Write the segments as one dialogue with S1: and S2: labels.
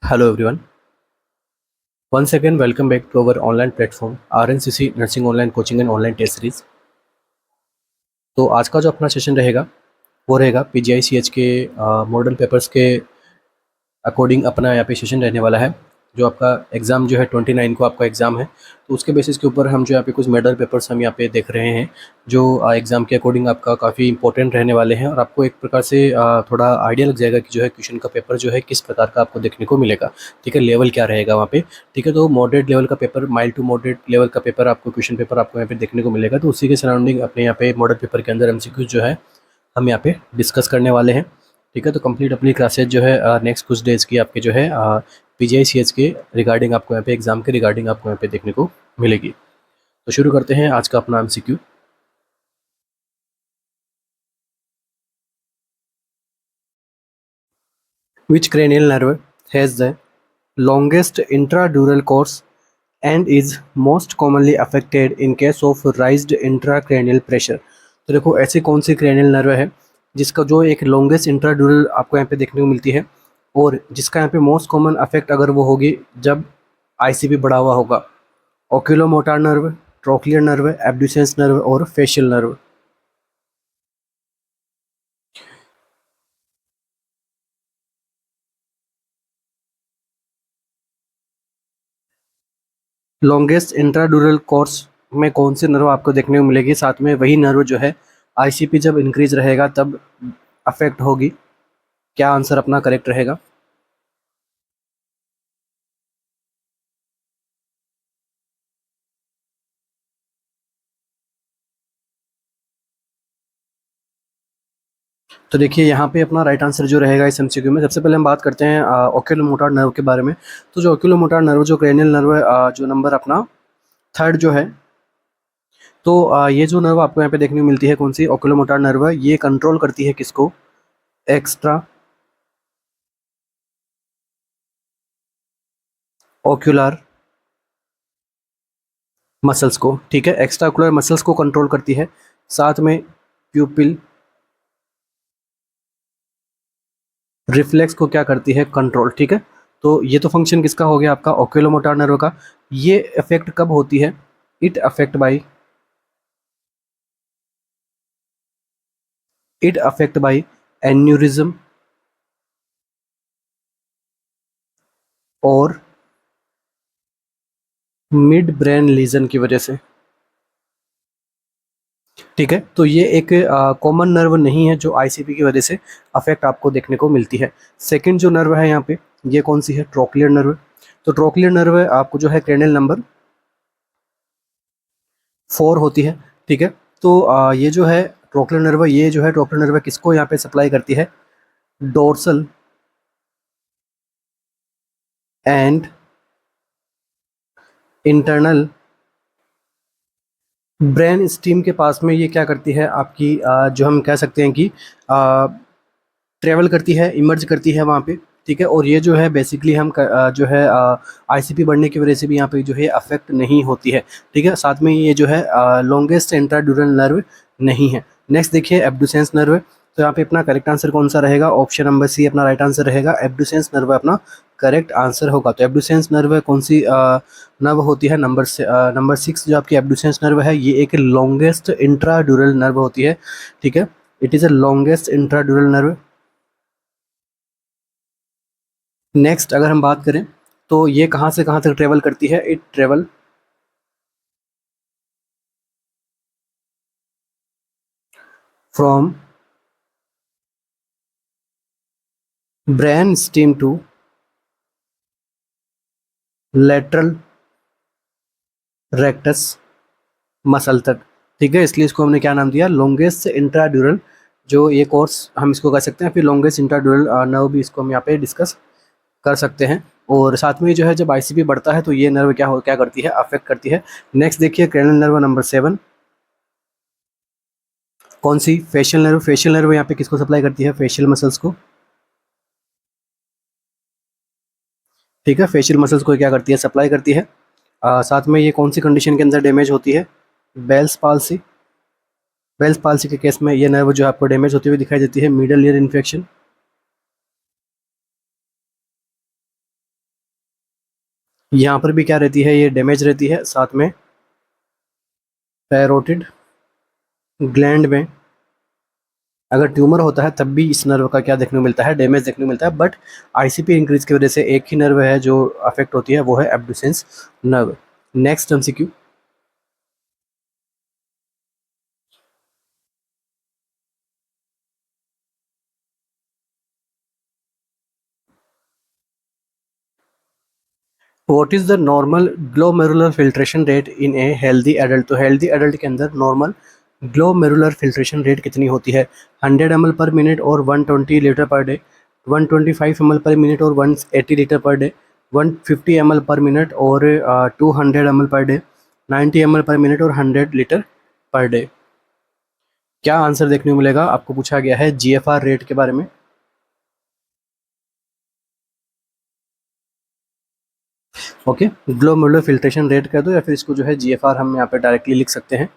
S1: Hello everyone. Once again, welcome back to our online platform RNCC Nursing Online Coaching and Online Test Series. तो आज का जो अपना session रहेगा वो रहेगा PGI-CH के मॉडल पेपर्स के अकॉर्डिंग अपना यहाँ पे सेशन रहने वाला है। जो आपका एग्ज़ाम जो है 29 को आपका एग्ज़ाम है, तो उसके बेसिस के ऊपर हम जो यहाँ पे कुछ मॉडल पेपर्स हम यहाँ पे देख रहे हैं जो एग्ज़ाम के अकॉर्डिंग आपका काफ़ी इंपॉर्टेंट रहने वाले हैं और आपको एक प्रकार से थोड़ा आइडिया लग जाएगा कि जो है क्वेश्चन का पेपर जो है किस प्रकार का आपको देखने को मिलेगा। ठीक है, लेवल क्या रहेगा वहाँ पे। ठीक है, तो मॉडरेट लेवल का paper, mild to moderate level का पेपर आपको क्वेश्चन पेपर आपको यहाँ पे देखने को मिलेगा। तो उसी के सराउंडिंग अपने यहाँ पे मॉडल पेपर के अंदर MCQ जो है हम यहाँ पे डिस्कस करने वाले हैं। ठीक है, तो कंप्लीट अपनी क्लासेज जो है नेक्स्ट कुछ डेज़ की आपके जो है PGI-CH के रिगार्डिंग आपको यहाँ पे एग्ज़ाम के रिगार्डिंग आपको यहाँ पे देखने को मिलेगी। तो शुरू करते हैं आज का अपना MCQ। Which cranial nerve has the longest intradural course and is most commonly affected in case of raised intracranial pressure? तो देखो ऐसी कौन सी cranial nerve है जिसका जो एक longest intradural आपको यहाँ पे देखने को मिलती है और जिसका यहाँ पे मोस्ट कॉमन अफेक्ट अगर वो होगी जब ICP बढ़ा हुआ होगा। ओक्यूलोमोटर nerve, trochlear nerve, abducens nerve और facial nerve. Longest intradural course में कौन सी नर्व आपको देखने को मिलेगी, साथ में वही नर्व जो है ICP जब इंक्रीज रहेगा तब अफेक्ट होगी। क्या आंसर अपना करेक्ट रहेगा? तो देखिए यहाँ पे अपना राइट आंसर जो रहेगा इस MCQ में, सबसे पहले हम बात करते हैं ओक्यूलोमोटर नर्व के बारे में। तो जो ओक्यूलोमोटर नर्व जो क्रेनियल नर्व है, जो नंबर अपना थर्ड जो है, तो ये जो नर्व आपको यहाँ पे देखने को मिलती है कौन सी ओक्यूलोमोटर नर्व है, ये कंट्रोल करती है किसको? एक्स्ट्रा ओक्यूलर मसल्स को। ठीक है, एक्स्ट्रा ओक्यूलर मसल्स को कंट्रोल करती है, साथ में प्यूपिल रिफ्लेक्स को क्या करती है? कंट्रोल। ठीक है, तो ये तो फंक्शन किसका हो गया? आपका ओक्यूलोमोटर नर्व का। ये इफेक्ट कब होती है? इट अफेक्ट बाय एन्यूरिज्म और मिड ब्रेन लीजन की वजह से। ठीक है, तो ये एक कॉमन नर्व नहीं है जो ICP की वजह से अफेक्ट आपको देखने को मिलती है। सेकंड जो नर्व है यहाँ पे, ये कौन सी है? Trochlear nerve. तो ट्रोक्लियर नर्व आपको जो है क्रेनियल नंबर 4 होती है। ठीक है, तो ये जो है ट्रोक्लियर नर्व, ये जो है ट्रोक्लियर नर्व किसको यहाँ पे सप्लाई करती है? Dorsal and internal brain steam के पास में ये क्या करती है आपकी, जो हम कह सकते हैं कि ट्रेवल करती है, इमर्ज करती है वहाँ पे। ठीक है, और ये जो है बेसिकली हम जो है ICP बढ़ने की वजह से भी यहाँ पे जो है अफेक्ट नहीं होती है। ठीक है, साथ में ये जो है लॉन्गेस्ट इंट्राड्यूरल नर्व नहीं है। नेक्स्ट देखिए एब्डुसेंस नर्व। तो यहाँ पे अपना करेक्ट आंसर कौन सा रहेगा? ऑप्शन नंबर सी अपना राइट आंसर रहेगा। एब्डुसेंस नर्व अपना करेक्ट आंसर होगा। तो एब्डुसेंस नर्व कौन सी नर्व होती है? नंबर 6 जो आपकी एब्डुसेंस नर्व है, ये एक लॉन्गेस्ट इंट्राड्यूरल नर्व होती है। ठीक है, it is a longest intradural nerve. Next अगर हम बात करें तो ये कहाँ से कहाँ तक ट्रेवल करती है? It travel from brain stem to lateral rectus muscle तक। ठीक है, इसलिए इसको हमने क्या नाम दिया? Longest intradural. जो ये कोर्स हम इसको कह सकते हैं, फिर लॉन्गेस्ट इंट्राड्यूरल नर्व भी इसको हम यहाँ पे डिस्कस कर सकते हैं। और साथ में जो है जब ICP बढ़ता है तो ये नर्व क्या करती है? अफेक्ट करती है। नेक्स्ट देखिए क्रेनियल नर्व नंबर 7, कौन सी? Facial nerve. फेशियल नर्व यहाँ पे किसको सप्लाई करती है? फेशियल मसल्स को। ठीक है, फेशियल मसल्स को क्या करती है? सप्लाई करती है। साथ में ये कौन सी कंडीशन के अंदर डैमेज होती है? Bell's palsy. बेल्स पाल्सी के केस में ये नर्व जो आपको डैमेज होती हुई दिखाई देती है। Middle ear infection. यहाँ पर भी क्या रहती है, ये डैमेज रहती है। साथ में पैरोटिड ग्लैंड में अगर ट्यूमर होता है तब भी इस नर्व का क्या देखने को मिलता है, डैमेज देखने को मिलता है। बट आईसीपी इंक्रीज की वजह से एक ही नर्व है जो अफेक्ट होती है, वो है abducens nerve. Next MCQ, what is the normal glomerular filtration rate in a healthy adult. तो हेल्दी एडल्ट के अंदर नॉर्मल ग्लोमेरुलर फिल्ट्रेशन रेट कितनी होती है? 100 ml पर मिनट और 120 लीटर पर डे, 125 ml पर मिनट और 180 लीटर पर डे, 150 ml पर मिनट और 200 ml पर डे, 90 ml पर मिनट और 100 लीटर पर डे। क्या आंसर देखने को मिलेगा? आपको पूछा गया है जीएफआर रेट के बारे में। ओके, ग्लोमेरुलर फिल्ट्रेशन रेट कह दो या फिर इसको जो है जीएफआर हम यहाँ पे डायरेक्टली लिख सकते हैं।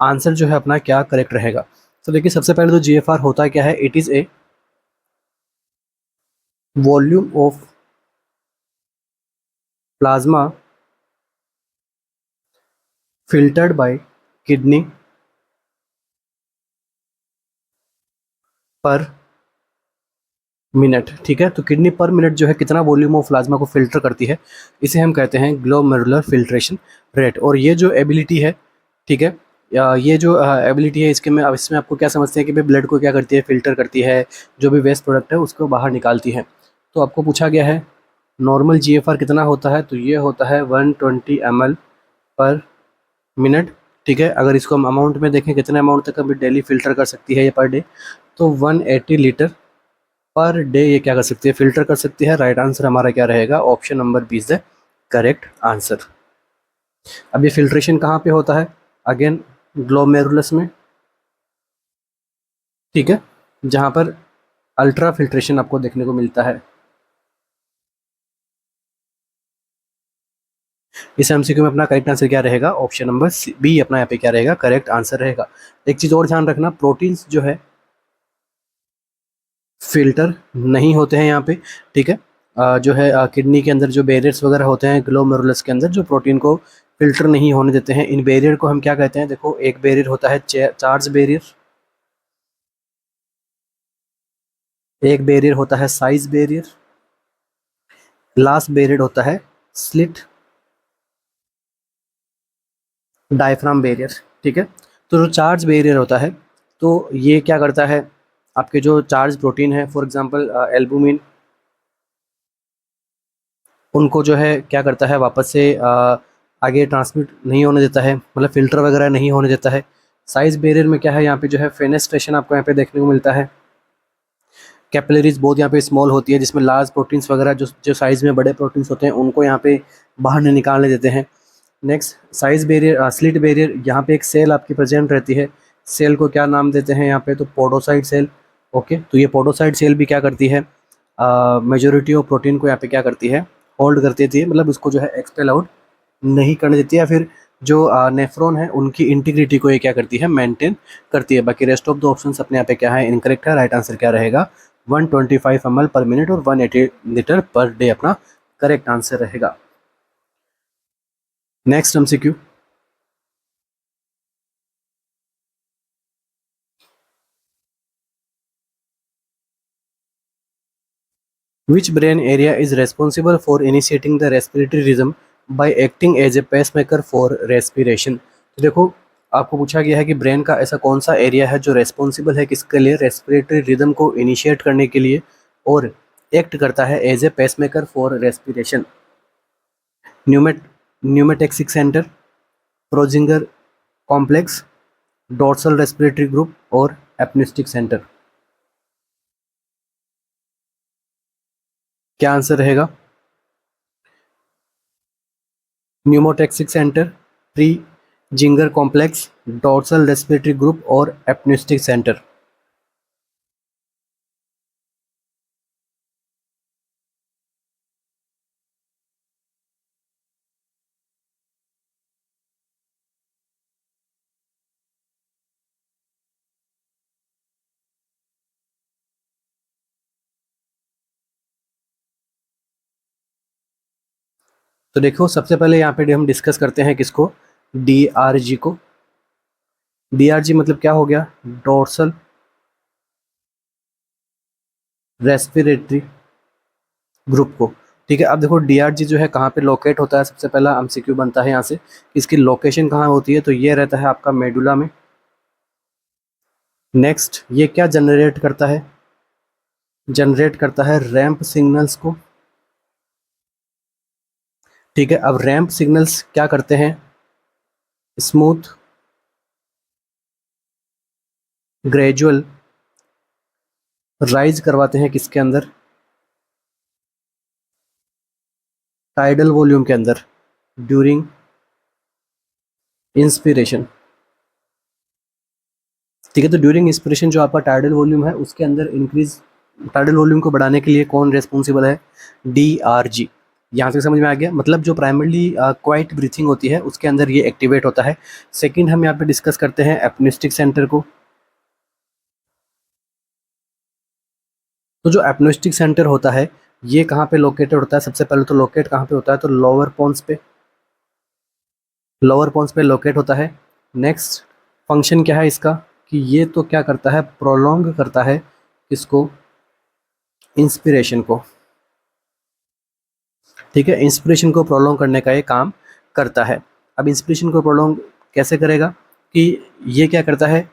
S1: आंसर जो है अपना क्या करेक्ट रहेगा? तो देखिए, सबसे पहले तो जीएफआर होता क्या है? It is a volume of plasma filtered bye kidney पर मिनट। ठीक है, तो किडनी पर मिनट जो है कितना वॉल्यूम ऑफ प्लाज्मा को फिल्टर करती है, इसे हम कहते हैं ग्लोमेरुलर फिल्ट्रेशन रेट। और ये जो एबिलिटी है, ठीक है, ये जो एबिलिटी है, इसके में अब इसमें आपको क्या समझते हैं कि भाई ब्लड को क्या करती है, फिल्टर करती है, जो भी वेस्ट प्रोडक्ट है उसको बाहर निकालती है। तो आपको पूछा गया है नॉर्मल जीएफआर कितना होता है, तो ये होता है 120 ml पर मिनट। ठीक है, अगर इसको हम अमाउंट में देखें कितने अमाउंट तक अभी डेली फिल्टर कर सकती है ये पर डे, तो 180 लीटर पर डे ये क्या कर सकती है, फिल्टर कर सकती है। राइट आंसर हमारा क्या रहेगा? Option number B is the correct answer. अब ये फिल्ट्रेशन कहाँ पे होता है? अगेन ग्लोमेरुलस में, ठीक है, जहाँ पर अल्ट्रा फिल्ट्रेशन आपको देखने को मिलता है। इस एमसीक्यू में अपना करेक्ट आंसर क्या रहेगा? ऑप्शन नंबर बी अपना यहाँ पे क्या रहेगा? करेक्ट आंसर रहेगा। एक चीज़ और ध्यान रखना, प्रोटीन्स जो है फिल्टर नहीं होते हैं यहाँ पे। ठीक है, जो है किडनी के अंदर जो बैरियर्स वगैरह होते हैं ग्लोमेरुलस के अंदर, जो प्रोटीन को फिल्टर नहीं होने देते हैं, इन बैरियर को हम क्या कहते हैं? देखो, एक बैरियर होता है चार्ज बैरियर, एक बैरियर होता है साइज बैरियर, लास्ट बैरियर होता है स्लिट डायफ्राम बैरियर। ठीक है, तो जो चार्ज बैरियर होता है, तो ये क्या करता है, आपके जो चार्ज प्रोटीन है, फॉर एग्जांपल एल्बुमिन, उनको जो है क्या करता है, वापस से आगे ट्रांसमिट नहीं होने देता है, मतलब फिल्टर वगैरह नहीं होने देता है। साइज बैरियर में क्या है, यहाँ पे जो है फेनेस्ट्रेशन आपको यहाँ पे देखने को मिलता है। कैपिलरीज बहुत यहाँ पे स्मॉल होती है, जिसमें लार्ज प्रोटीन्स वगैरह जो जो साइज में बड़े प्रोटीन्स होते हैं उनको यहाँ पे बाहर नहीं निकालने देते हैं। Next, size barrier, slit barrier, यहाँ पे एक सेल आपकी प्रेजेंट रहती है। सेल को क्या नाम देते हैं यहाँ पे? तो पोडोसाइट सेल। ओके, तो ये पोडोसाइट सेल भी क्या करती है, मेजोरिटी ऑफ प्रोटीन को यहाँ पे क्या करती है, होल्ड कर देती है, मतलब उसको जो है एक्सपेल आउट नहीं करने देती है, या फिर जो नेफ्रॉन है उनकी इंटीग्रिटी को ये क्या करती है, मेंटेन करती है। बाकी रेस्ट ऑफ द ऑप्शंस अपने यहाँ पे क्या है, इनकरेक्ट है। राइट आंसर क्या रहेगा? 125 ml पर मिनट और 180 लीटर पर डे अपना करेक्ट आंसर रहेगा। Next MCQ, which brain area is responsible for initiating the respiratory rhythm by acting as a pacemaker for respiration। तो देखो, आपको पूछा गया है कि ब्रेन का ऐसा कौन सा एरिया है जो रेस्पॉन्सिबल है किसके लिए, रेस्पिरेटरी रिदम को इनिशिएट करने के लिए, और एक्ट करता है as a pacemaker for respiration. न्यूमेट pneumotaxic centre, prebotzinger complex, dorsal respiratory group और एपनिस्टिक सेंटर। क्या आंसर रहेगा? Pneumotaxic centre, pre botzinger complex, dorsal respiratory group और एपनिस्टिक सेंटर। तो देखो सबसे पहले यहाँ पे हम डिस्कस करते हैं किसको, DRG को। DRG मतलब क्या हो गया, डोर्सल रेस्पिरेटरी ग्रुप को। ठीक है, अब देखो DRG जो है कहाँ पे लोकेट होता है, सबसे पहला MCQ बनता है यहाँ से, इसकी लोकेशन कहाँ होती है, तो ये रहता है आपका मेडुला में। नेक्स्ट ये क्या जनरेट करता है, जनरेट करता है रैंप सिग्नल्स को। ठीक है, अब रैंप सिग्नल्स क्या करते हैं, स्मूथ ग्रेजुअल राइज करवाते हैं किसके अंदर, टाइडल वॉल्यूम के अंदर ड्यूरिंग इंस्पिरेशन। ठीक है, तो ड्यूरिंग इंस्पिरेशन जो आपका टाइडल वॉल्यूम है उसके अंदर इंक्रीज, टाइडल वॉल्यूम को बढ़ाने के लिए कौन रेस्पॉन्सिबल है, DRG। यहाँ से समझ में आ गया, मतलब जो प्राइमरली क्वाइट ब्रीथिंग होती है उसके अंदर ये एक्टिवेट होता है। सेकंड हम यहाँ पे डिस्कस करते हैं एपनिस्टिक सेंटर को। तो जो एपनिस्टिक सेंटर होता है ये कहाँ पे लोकेटेड होता है, सबसे पहले तो लोकेट कहाँ पे होता है, तो लोअर पोन्स पे, लोअर पोन्स पे लोकेट होता है। नेक्स्ट फंक्शन क्या है इसका, कि ये तो क्या करता है, प्रोलॉन्ग करता है इसको, इंस्पिरेशन को। ठीक है, इंस्पिरेशन को प्रोलॉन्ग करने का ये काम करता है। अब इंस्पिरेशन को प्रोलॉन्ग कैसे करेगा, कि ये क्या करता है,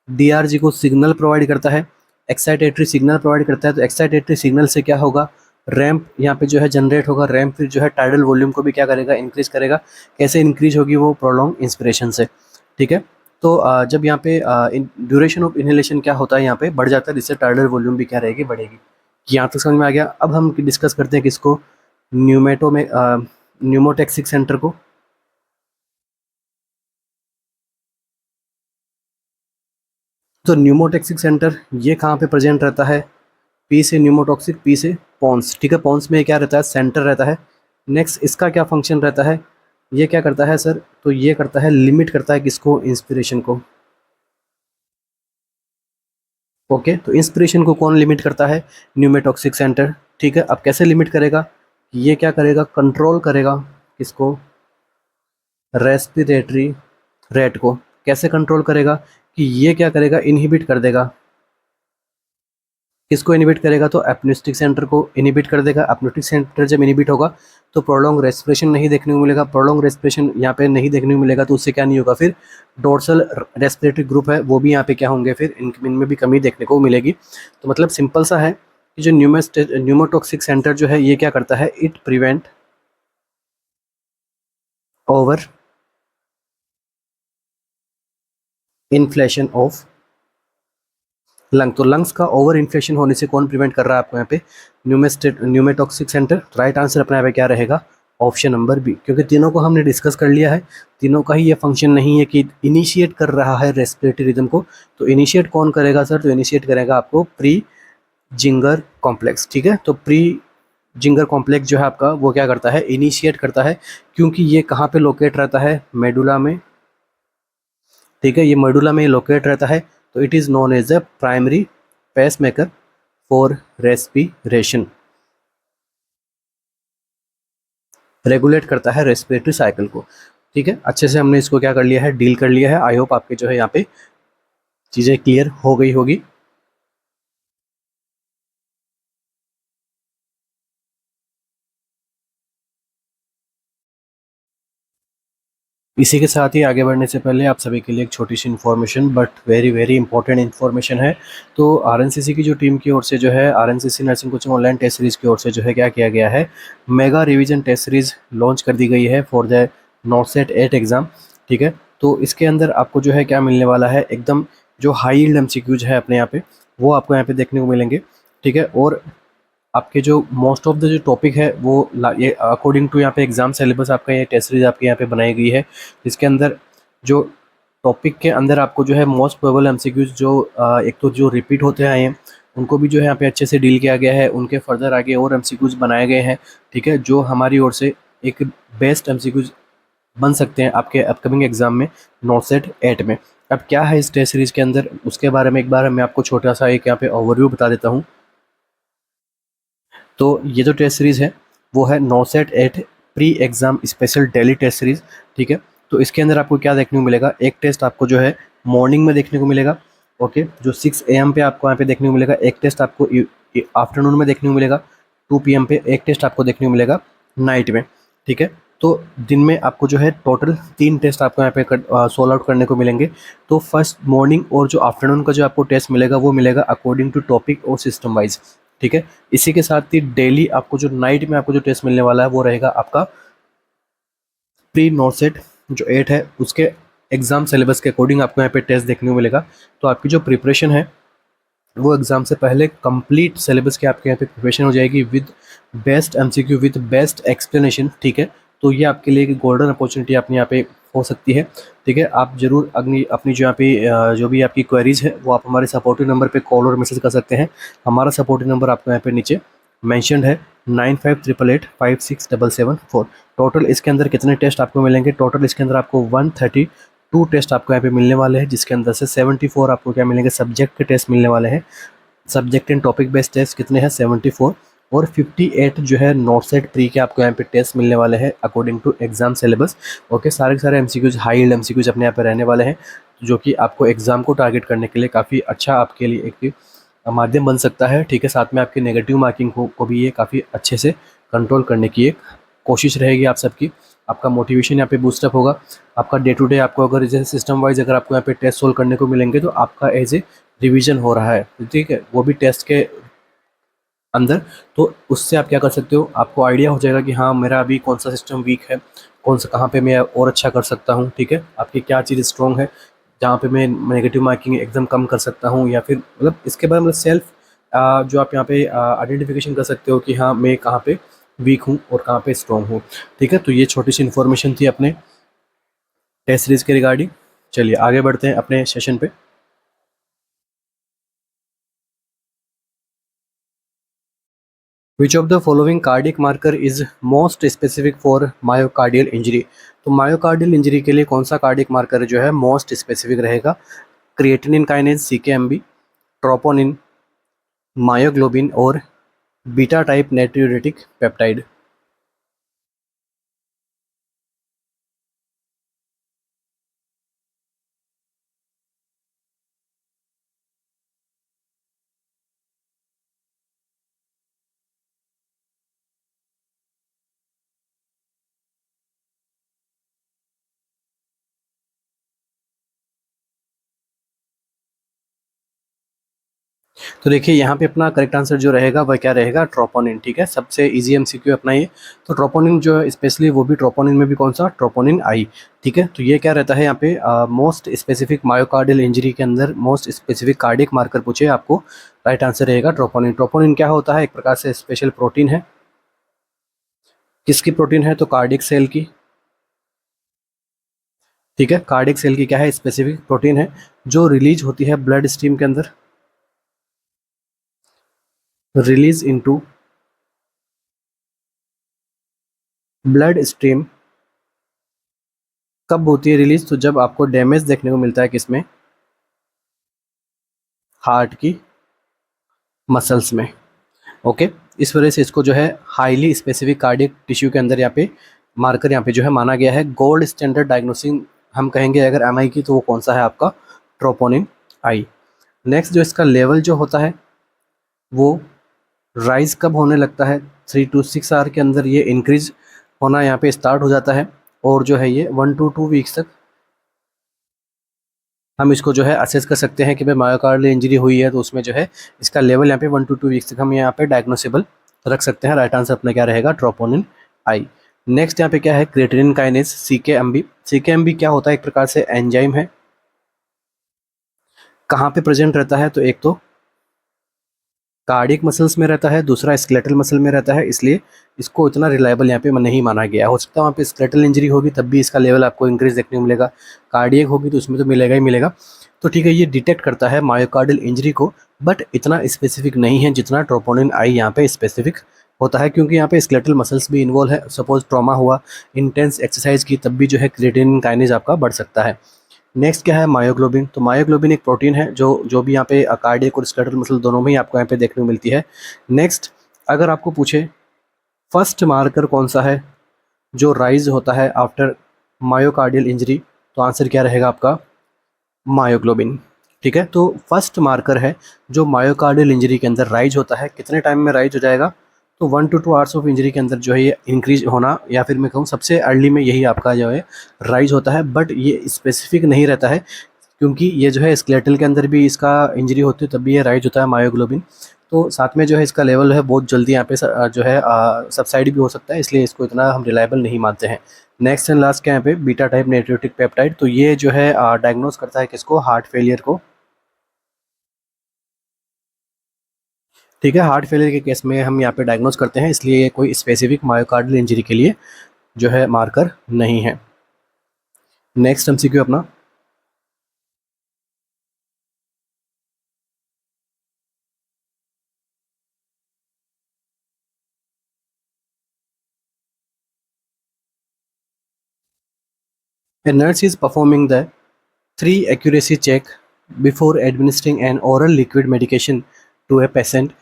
S1: DRG को सिग्नल प्रोवाइड करता है, एक्साइटेटरी सिग्नल प्रोवाइड करता है। तो एक्साइटेटरी सिग्नल से क्या होगा, रैंप यहाँ पे जो है जनरेट होगा, रैंप फिर जो है टाइडल वॉल्यूम को भी क्या करेगा, इंक्रीज करेगा। कैसे इंक्रीज होगी, वो प्रोलॉन्ग इंस्पिरेशन से। ठीक है, तो जब यहाँ पे ड्यूरेशन ऑफ इनहेलेशन क्या होता है, यहाँ पे बढ़ जाता है, जिससे टाइडल वॉल्यूम भी क्या रहेगी, बढ़ेगी। यहाँ तक समझ में आ गया। अब हम डिस्कस करते हैं किसको, न्यूमेटो में न्यूमोटेक्सिक सेंटर को। तो न्यूमोटेक्सिक सेंटर ये कहाँ पे प्रेजेंट रहता है, पी से न्यूमोटॉक्सिक, पी से पॉन्स। ठीक है, पॉन्स में क्या रहता है, सेंटर रहता है। नेक्स्ट इसका क्या फंक्शन रहता है, ये क्या करता है सर, तो ये करता है, लिमिट करता है किसको, इंस्पिरेशन को। ओके, तो इंस्पिरेशन को कौन लिमिट करता है, न्यूमेटॉक्सिक सेंटर। ठीक है, अब कैसे लिमिट करेगा, ये क्या करेगा, कंट्रोल करेगा किसको, रेस्पिरेटरी रेट को। कैसे कंट्रोल करेगा, कि ये क्या करेगा, इनहिबिट कर देगा, किसको इनहिबिट करेगा, तो एपनिस्टिक सेंटर को इनहिबिट कर देगा। एपनिस्टिक सेंटर जब इनहिबिट होगा तो प्रोलॉन्ग रेस्पिरेशन नहीं देखने को मिलेगा, प्रोलॉन्ग रेस्पिरेशन यहाँ पे नहीं देखने को मिलेगा, तो उससे क्या नहीं होगा, फिर डोर्सल रेस्पिरेटरी ग्रुप है वो भी यहाँ पे क्या होंगे, फिर इनमें भी कमी देखने को मिलेगी। तो मतलब सिंपल सा है कि जो न्यूमोटॉक्सिक सेंटर जो है ये क्या करता है, it prevent over inflation of lung. तो लंग्स का ओवर इन्फ्लेशन होने से कौन प्रिवेंट कर रहा है आपको यहाँ पे, न्यूमेटॉक्सिक सेंटर। राइट आंसर अपने यहाँ पे क्या रहेगा, ऑप्शन नंबर बी, क्योंकि तीनों को हमने डिस्कस कर लिया है। तीनों का ही ये फंक्शन नहीं है कि इनिशिएट कर रहा है रेस्पिरेटरी रिदम को। तो इनिशिएट कौन करेगा सर, तो इनिशिएट करेगा आपको प्री जिंगर कॉम्प्लेक्स। ठीक है, तो प्री जिंगर कॉम्प्लेक्स जो है आपका वो क्या करता है, इनिशिएट करता है, क्योंकि ये कहाँ पे लोकेट रहता है, मेडुला में। ठीक है, ये मेडुला में लोकेट रहता है, तो it is known as a primary pacemaker for respiration. Regulate करता है रेस्पिरेटरी साइकिल को। ठीक है, अच्छे से हमने इसको क्या कर लिया है, डील कर लिया है। आई होप आपके जो है यहाँ पे चीज़ें क्लियर हो गई होगी। इसी के साथ ही आगे बढ़ने से पहले आप सभी के लिए एक छोटी सी information, but very very important information है। तो आरएनसीसी की जो टीम की ओर से जो है, RNCC nursing coaching online test series की ओर से जो है क्या किया गया है, mega revision test series launch कर दी गई है फॉर द नॉट 8 एग्ज़ाम। ठीक है, तो इसके अंदर आपको जो है क्या मिलने वाला है, एकदम जो हाई यील्ड एमसीक्यूज है अपने यहाँ पे, वो आपको यहाँ पे देखने को मिलेंगे। ठीक है, और आपके जो मोस्ट ऑफ द जो टॉपिक है वो ये अकॉर्डिंग टू यहाँ पे एग्ज़ाम सिलेबस आपका ये टेस्ट सीरीज आपके यहाँ पे बनाई गई है। इसके अंदर जो टॉपिक के अंदर आपको जो है मोस्ट प्रोबेबल एमसीक्यूज जो एक तो जो रिपीट होते आए हैं उनको भी जो है यहाँ पे अच्छे से डील किया गया है, उनके फर्दर आगे और एमसीक्यूज बनाए गए हैं। ठीक है, जो हमारी ओर से एक बेस्ट एमसीक्यूज बन सकते हैं आपके अपकमिंग एग्जाम में नॉट सेट 8 में। अब क्या है इस टेस्ट सीरीज़ के अंदर, उसके बारे में एक बार मैं आपको छोटा सा एक यहाँ पे ओवरव्यू बता देता हूँ। तो ये जो टेस्ट सीरीज़ है वो है NORCET 8 pre exam special daily test series, ठीक है। तो इसके अंदर आपको क्या देखने को मिलेगा, एक टेस्ट आपको जो है मॉर्निंग में देखने को मिलेगा, ओके, जो 6 AM पे आपको यहाँ पे देखने को मिलेगा। एक टेस्ट आपको आफ्टरनून में देखने को मिलेगा 2 PM पे। एक टेस्ट आपको देखने को मिलेगा नाइट में, ठीक है। तो दिन में आपको जो है टोटल 3 टेस्ट आपको यहाँ पे सोल्व आउट करने को मिलेंगे। तो फर्स्ट मॉर्निंग और जो आफ्टरनून का जो आपको टेस्ट मिलेगा वो मिलेगा अकॉर्डिंग टू टॉपिक और सिस्टम वाइज, ठीक है। इसी के साथ ही डेली आपको जो नाइट में आपको जो टेस्ट मिलने वाला है वो रहेगा आपका प्री नोट सेट जो 8 है उसके एग्ज़ाम सिलेबस के अकॉर्डिंग आपको यहाँ पे टेस्ट देखने को मिलेगा। तो आपकी जो प्रिपरेशन है वो एग्ज़ाम से पहले कंप्लीट सिलेबस की आपके यहाँ पे प्रिपरेशन हो जाएगी with best MCQ with best explanation, ठीक है। तो ये आपके लिए एक गोल्डन अपॉर्चुनिटी अपनी यहाँ पे हो सकती है, ठीक है। आप ज़रूर अपनी अपनी जो यहाँ पे जो भी आपकी क्वेरीज है वो आप हमारे सपोर्टिव नंबर पे कॉल और मैसेज कर सकते हैं। हमारा सपोर्टिव नंबर आपको यहाँ पे नीचे मैंशनड है 9588867774। टोटल इसके अंदर कितने टेस्ट आपको मिलेंगे, टोटल इसके अंदर आपको 132 टेस्ट आपको यहाँ पे मिलने वाले हैं, जिसके अंदर से 74 आपको क्या मिलेंगे, सब्जेक्ट के टेस्ट मिलने वाले हैं। Subject and topic based test कितने हैं, 74, और 58 जो है नोट सेट प्री के आपको यहाँ पे टेस्ट मिलने वाले हैं according to exam syllabus, okay. सारे के सारे एमसीक्यूज हाई यील्ड एमसीक्यूज अपने यहाँ पे रहने वाले हैं, जो कि आपको एग्जाम को टारगेट करने के लिए काफ़ी अच्छा आपके लिए एक माध्यम बन सकता है, ठीक है। साथ में आपकी नेगेटिव मार्किंग को भी ये काफ़ी अच्छे से कंट्रोल करने की एक कोशिश रहेगी आप सबकी। आपका मोटिवेशन यहाँ पे बूस्टअप होगा। आपका डे टू डे आपको अगर जैसे सिस्टम वाइज अगर आपको यहाँ पे टेस्ट सोल्व करने को मिलेंगे तो आपका एज ए रिवीजन हो रहा है, ठीक है, वो भी टेस्ट के अंदर। तो उससे आप क्या कर सकते हो, आपको आइडिया हो जाएगा कि हाँ मेरा अभी कौन सा सिस्टम वीक है, कौन सा कहाँ पे मैं और अच्छा कर सकता हूँ, ठीक है। आपकी क्या चीज़ स्ट्रॉन्ग है जहाँ पे मैं नेगेटिव मार्किंग एकदम कम कर सकता हूँ, या फिर मतलब इसके बारे में सेल्फ जो आप यहाँ पे आइडेंटिफिकेशन कर सकते हो कि हाँ मैं कहाँ पे वीक हूँ और कहाँ पे स्ट्रॉन्ग हूँ, ठीक है। तो ये छोटी सी इन्फॉर्मेशन थी अपने टेस्ट सीरीज़ के रिगार्डिंग। चलिए आगे बढ़ते हैं अपने सेशन पे। Which of the following cardiac marker is most specific for myocardial injury. तो मायोकार्डियल इंजरी के लिए कौन सा कार्डियक मार्कर जो है मोस्ट स्पेसिफिक रहेगा, creatinine kinase, CKMB, troponin, myoglobin और बीटा टाइप नाइट्रियूरेटिक पेप्टाइड। तो देखिए यहाँ पे अपना करेक्ट आंसर जो रहेगा वह क्या रहेगा, ट्रोपोनिन, ठीक है। सबसे इजी एमसीक्यू अपना ये। तो ट्रोपोनिन जो है स्पेशली वो भी ट्रोपोनिन में भी कौन सा, ट्रोपोनिन आई, ठीक है। तो ये क्या रहता है यहाँ पे मोस्ट स्पेसिफिक मायोकार्डियल इंजरी के अंदर मोस्ट स्पेसिफिक कार्डियक मार्कर पूछे आपको, राइट आंसर रहेगा ट्रोपोनिन। ट्रोपोनिन क्या होता है, एक प्रकार से स्पेशल प्रोटीन है। किसकी प्रोटीन है, तो कार्डियक सेल की, ठीक है। कार्डियक सेल की क्या है, स्पेसिफिक प्रोटीन है जो रिलीज होती है ब्लड स्ट्रीम के अंदर, रिलीज इनटू ब्लड स्ट्रीम। कब होती है रिलीज, तो जब आपको डैमेज देखने को मिलता है किसमें, हार्ट की मसल्स में, ओके। इस वजह से इसको जो है हाईली स्पेसिफिक कार्डियक टिश्यू के अंदर यहाँ पे मार्कर यहाँ पे जो है माना गया है। गोल्ड स्टैंडर्ड डायग्नोसिंग हम कहेंगे अगर एमआई की, तो वो कौन सा है आपका, ट्रोपोनिन आई। नेक्स्ट जो इसका लेवल जो होता है वो राइज कब होने लगता है, 3 to 6 आवर के अंदर ये इंक्रीज होना यहाँ पे स्टार्ट हो जाता है, और जो है ये 1 to 2 वीक्स तक हम इसको जो है असेस कर सकते हैं कि भाई मायोकार्डियल इंजरी हुई है, तो उसमें जो है इसका लेवल यहाँ पे 1 to 2 वीक्स तक हम यहाँ पे डायग्नोसेबल रख सकते हैं। राइट आंसर अपना क्या रहेगा, ट्रोपोनिन आई। नेक्स्ट यहाँ पे क्या है, क्रिएटिनिन काइनेज, CKMB। CKMB क्या होता है, एक प्रकार से एंजाइम है। कहाँ पे प्रेजेंट रहता है, तो एक तो कार्डियक मसल्स में रहता है, दूसरा स्केलेटल मसल में रहता है, इसलिए इसको इतना रिलायबल यहाँ पे नहीं माना गया। हो सकता है वहाँ पे स्केलेटल इंजरी होगी तब भी इसका लेवल आपको इंक्रीज देखने को मिलेगा, कार्डियक होगी तो उसमें तो मिलेगा ही मिलेगा। तो ठीक है, ये डिटेक्ट करता है मायोकार्डियल इंजरी को, बट इतना स्पेसिफिक नहीं है जितना ट्रोपोनिन आई यहाँ पे स्पेसिफिक होता है, क्योंकि यहाँ पे स्केलेटल मसल्स भी इन्वॉल्व है। सपोज ट्रॉमा हुआ, इंटेंस एक्सरसाइज की, तब भी जो है क्रिएटिनिन काइनेज आपका बढ़ सकता है। नेक्स्ट क्या है, मायोग्लोबिन। तो मायोग्लोबिन एक प्रोटीन है जो जो भी यहाँ पे कार्डियक और स्केलेटल मसल दोनों में ही आपको यहाँ पे देखने को मिलती है। नेक्स्ट अगर आपको पूछे फर्स्ट मार्कर कौन सा है, जो राइज होता है आफ्टर मायोकार्डियल इंजरी, तो आंसर क्या रहेगा आपका मायोग्लोबिन। ठीक है, तो फर्स्ट मार्कर है जो मायोकार्डियल इंजरी के अंदर राइज होता है, कितने टाइम में राइज हो जाएगा, तो 1 to 2 आवर्स ऑफ इंजरी के अंदर जो है ये इंक्रीज होना, या फिर मैं कहूँ सबसे अर्ली में यही आपका जो है राइज होता है। बट ये स्पेसिफिक नहीं रहता है, क्योंकि ये जो है स्केलेटल के अंदर भी इसका इंजरी होती है तब भी ये राइज होता है मायोग्लोबिन। तो साथ में जो है इसका लेवल है बहुत जल्दी यहाँ पे जो है सबसाइड भी हो सकता है, इसलिए इसको इतना हम रिलायबल नहीं मानते हैं। नेक्स्ट एंड लास्ट क्या है यहाँ पे बीटा टाइप नेट्रियोटिक पेप्टाइड, तो ये जो है डायग्नोज करता है किसको, हार्ट फेलियर को। ठीक है, हार्ट फेलियर के केस में हम यहाँ पे डायग्नोज करते हैं, इसलिए ये कोई स्पेसिफिक मायोकार्डियल इंजरी के लिए जो है मार्कर नहीं है। नेक्स्ट एमसीक्यू अपना, a nurse is performing the 3 accuracy check before administering an oral liquid medication to a patient.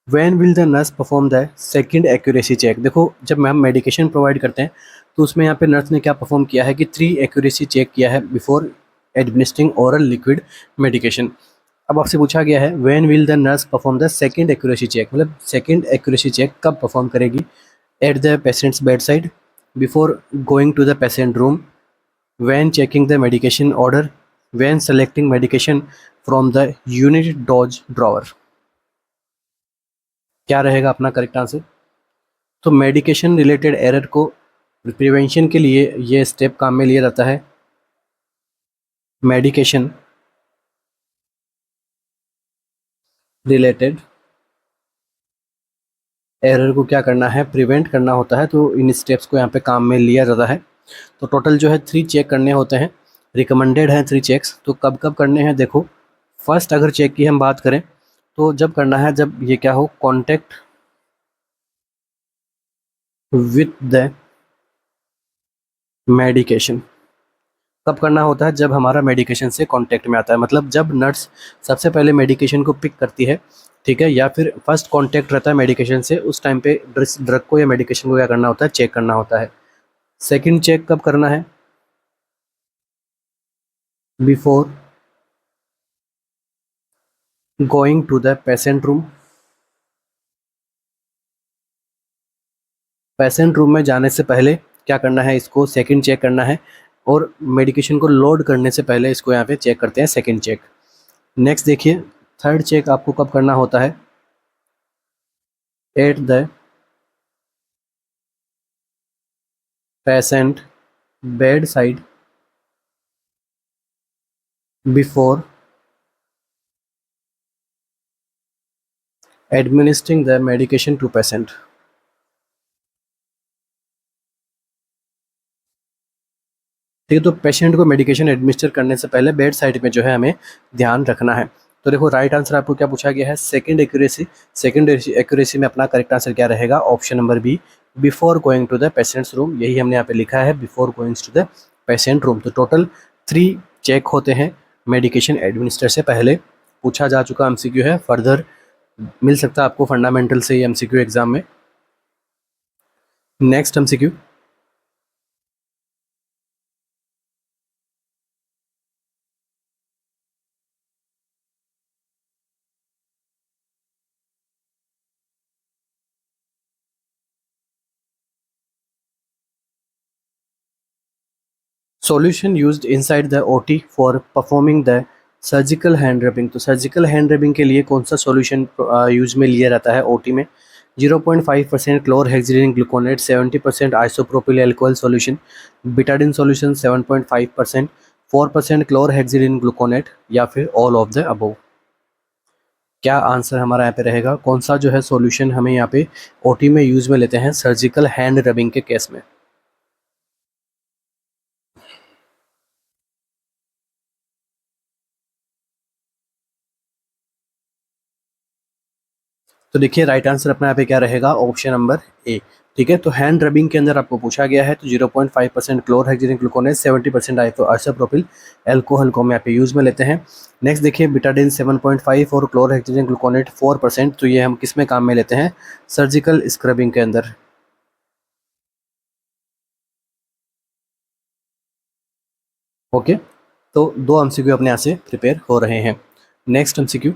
S1: When will the nurse perform the second accuracy check? देखो जब हम मेडिकेशन प्रोवाइड करते हैं तो उसमें यहाँ पे नर्स ने क्या परफॉर्म किया है कि 3 एक्यूरेसी चेक किया है before administering oral liquid medication. अब आपसे पूछा गया है when will the nurse perform the second accuracy check, मतलब सेकंड एक्यूरेसी चेक कब परफॉर्म करेगी, at the patient's bed side, before going to the patient room, when checking the medication order, when selecting medication from the unit dose drawer। क्या रहेगा अपना correct answer, तो medication related error को prevention के लिए ये step काम में लिया जाता है। मेडिकेशन रिलेटेड एरर को क्या करना है, प्रिवेंट करना होता है, तो इन स्टेप्स को यहाँ पे काम में लिया जाता है। तो टोटल जो है 3 चेक करने होते हैं, रिकमेंडेड हैं 3 चेक्स। तो कब कब करने हैं, देखो फर्स्ट अगर चेक की हम बात करें तो जब करना है जब ये क्या हो, कॉन्टेक्ट विथ द मेडिकेशन। कब करना होता है, जब हमारा मेडिकेशन से कांटेक्ट में आता है, मतलब जब नर्स सबसे पहले मेडिकेशन को पिक करती है, ठीक है, या फिर फर्स्ट कांटेक्ट रहता है मेडिकेशन से, उस टाइम पे ड्रग को या मेडिकेशन को क्या करना होता है, चेक करना होता है। सेकंड चेक कब करना है, before going to the patient room. Patient room में जाने से पहले क्या करना है, इसको सेकंड चेक करना है, और मेडिकेशन को लोड करने से पहले इसको यहाँ पे चेक करते हैं सेकंड चेक। नेक्स्ट देखिए थर्ड चेक आपको कब करना होता है, at the patient bed side, before administering the medication to patient. ठीक है, तो पेशेंट को मेडिकेशन एडमिनिस्टर करने से पहले बेड साइड में जो है हमें ध्यान रखना है। तो देखो राइट आंसर आपको क्या पूछा गया है, सेकंड एक्यूरेसी। सेकंड एक्यूरेसी में अपना करेक्ट आंसर क्या रहेगा, option number B, before going to the patient's room. यही हमने यहाँ पे लिखा है, before going to the patient room. तो टोटल 3 चेक होते हैं मेडिकेशन एडमिनिस्टर से पहले। पूछा जा चुका एमसीक्यू है, फर्दर मिल सकता है आपको फंडामेंटल से एमसीक्यू एग्जाम में। Next MCQ, solution used inside the OT for performing the surgical hand rubbing. तो सर्जिकल हैंड रबिंग के लिए कौन सा सॉल्यूशन यूज में लिया जाता है ओटी में, 0.5% chlorhexidine gluconate, 70% isopropyl alcohol solution, Betadine solution 7.5%, 4% chlorhexidine gluconate, या फिर ऑल ऑफ द अबव। क्या आंसर हमारा यहाँ पे रहेगा, कौन सा जो है सॉल्यूशन हमें यहाँ पे ओटी में यूज में लेते हैं सर्जिकल हैंड रबिंग के केस में। तो देखिए राइट आंसर अपना यहाँ पे क्या रहेगा, ऑप्शन नंबर ए। ठीक है, तो हैंड रबिंग के अंदर आपको पूछा गया है, तो 0.5% क्लोरहेक्सिडिन ग्लूकोनेट, 70% आइसोप्रोपिल अल्कोहल को हम यहाँ पे यूज में लेते हैं। नेक्स्ट देखिए बिटाडिन 7.5 और क्लोरहेक्सिडिन ग्लूकोनेट 4%, तो ये हम किस में काम में लेते हैं, सर्जिकल स्क्रबिंग के अंदर। ओके, तो 2 एमसीक्यू अपने यहाँ से प्रिपेयर हो रहे हैं। Next MCQ,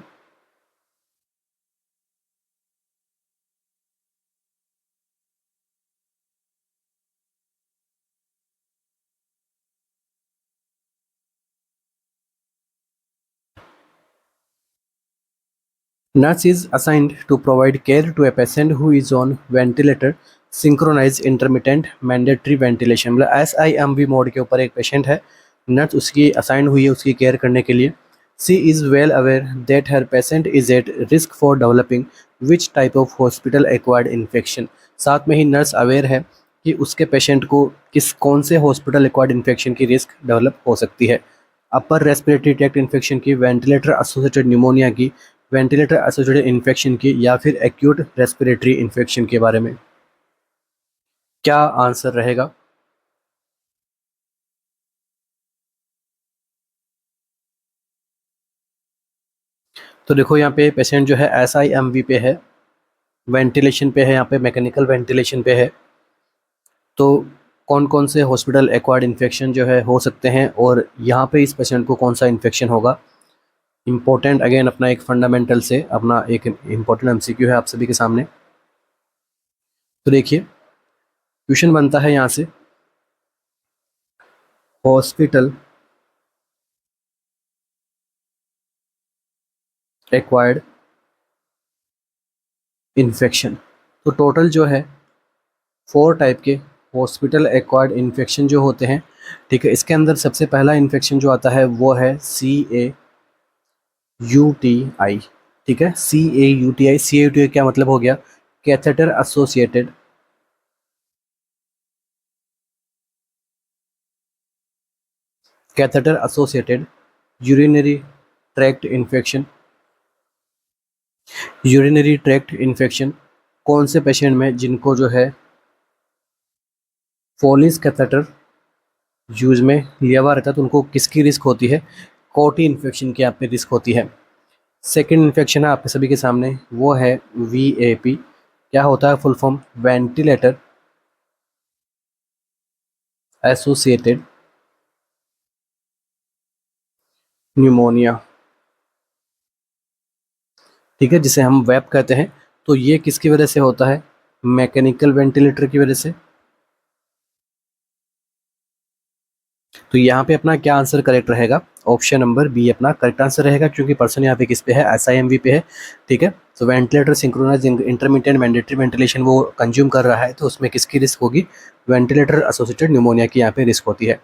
S1: nurse is assigned to provide care to a patient who is on ventilator synchronized intermittent mandatory ventilation। मतलब SIMV मोड के ऊपर एक पेशेंट है, नर्स उसकी असाइन हुई है उसकी केयर करने के लिए। She is well aware that her patient is at risk for developing which type of hospital acquired infection. साथ में ही नर्स अवेयर है कि उसके पेशेंट को कौन से हॉस्पिटल एक्वायर्ड इन्फेक्शन की रिस्क डेवलप हो सकती है। अपर रेस्पिरेटरी ट्रैक्ट इन्फेक्शन की, वेंटिलेटर एसोसिएटेड न्यूमोनिया की, वेंटिलेटर एसोसिएटेड इन्फेक्शन की, या फिर एक्यूट रेस्पिरेटरी इन्फेक्शन के बारे में क्या आंसर रहेगा? तो देखो यहाँ पे पेशेंट जो है SIMV पे है, वेंटिलेशन पे है, यहाँ पे मैकेनिकल वेंटिलेशन पे है। तो कौन कौन से हॉस्पिटल एक्वायर्ड इन्फेक्शन जो है हो सकते हैं, और यहाँ पे इस पेशेंट को कौन सा इन्फेक्शन होगा। इम्पोर्टेंट अगेन अपना एक फंडामेंटल से अपना एक इम्पोर्टेंट एमसीक्यू है आप सभी के सामने। तो देखिए क्वेश्चन बनता है यहाँ से, हॉस्पिटल एक्वायर्ड इन्फेक्शन। तो टोटल जो है 4 टाइप के हॉस्पिटल एक्वायर्ड इन्फेक्शन जो होते हैं, ठीक है। इसके अंदर सबसे पहला इन्फेक्शन जो आता है वो है CAUTI, ठीक है। CAUTI क्या मतलब हो गया? Catheter associated catheter associated urinary tract infection. Urinary tract infection कौन से पेशेंट में जिनको जो है फोलिस कैथेटर यूज में लिया हुआ रहता है, तो उनको किसकी रिस्क होती है? कोटी इन्फेक्शन की आप पे रिस्क होती है। सेकेंड इन्फेक्शन है आपके सभी के सामने, वो है VAP। क्या होता है full form? Ventilator associated pneumonia, ठीक है, जिसे हम वेप कहते हैं। तो ये किसकी वजह से होता है? मैकेनिकल वेंटिलेटर की वजह से। तो यहाँ पे अपना क्या आंसर करेक्ट रहेगा? ऑप्शन नंबर बी अपना करेक्ट आंसर रहेगा, क्योंकि पर्सन यहाँ पे किस पे है? SIMV पे है, ठीक है। तो ventilator synchronise intermittent mandatory ventilation वो कंज्यूम कर रहा है, तो उसमें किसकी रिस्क होगी? वेंटिलेटर एसोसिएटेड न्यूमोनिया की यहाँ पे रिस्क होती है।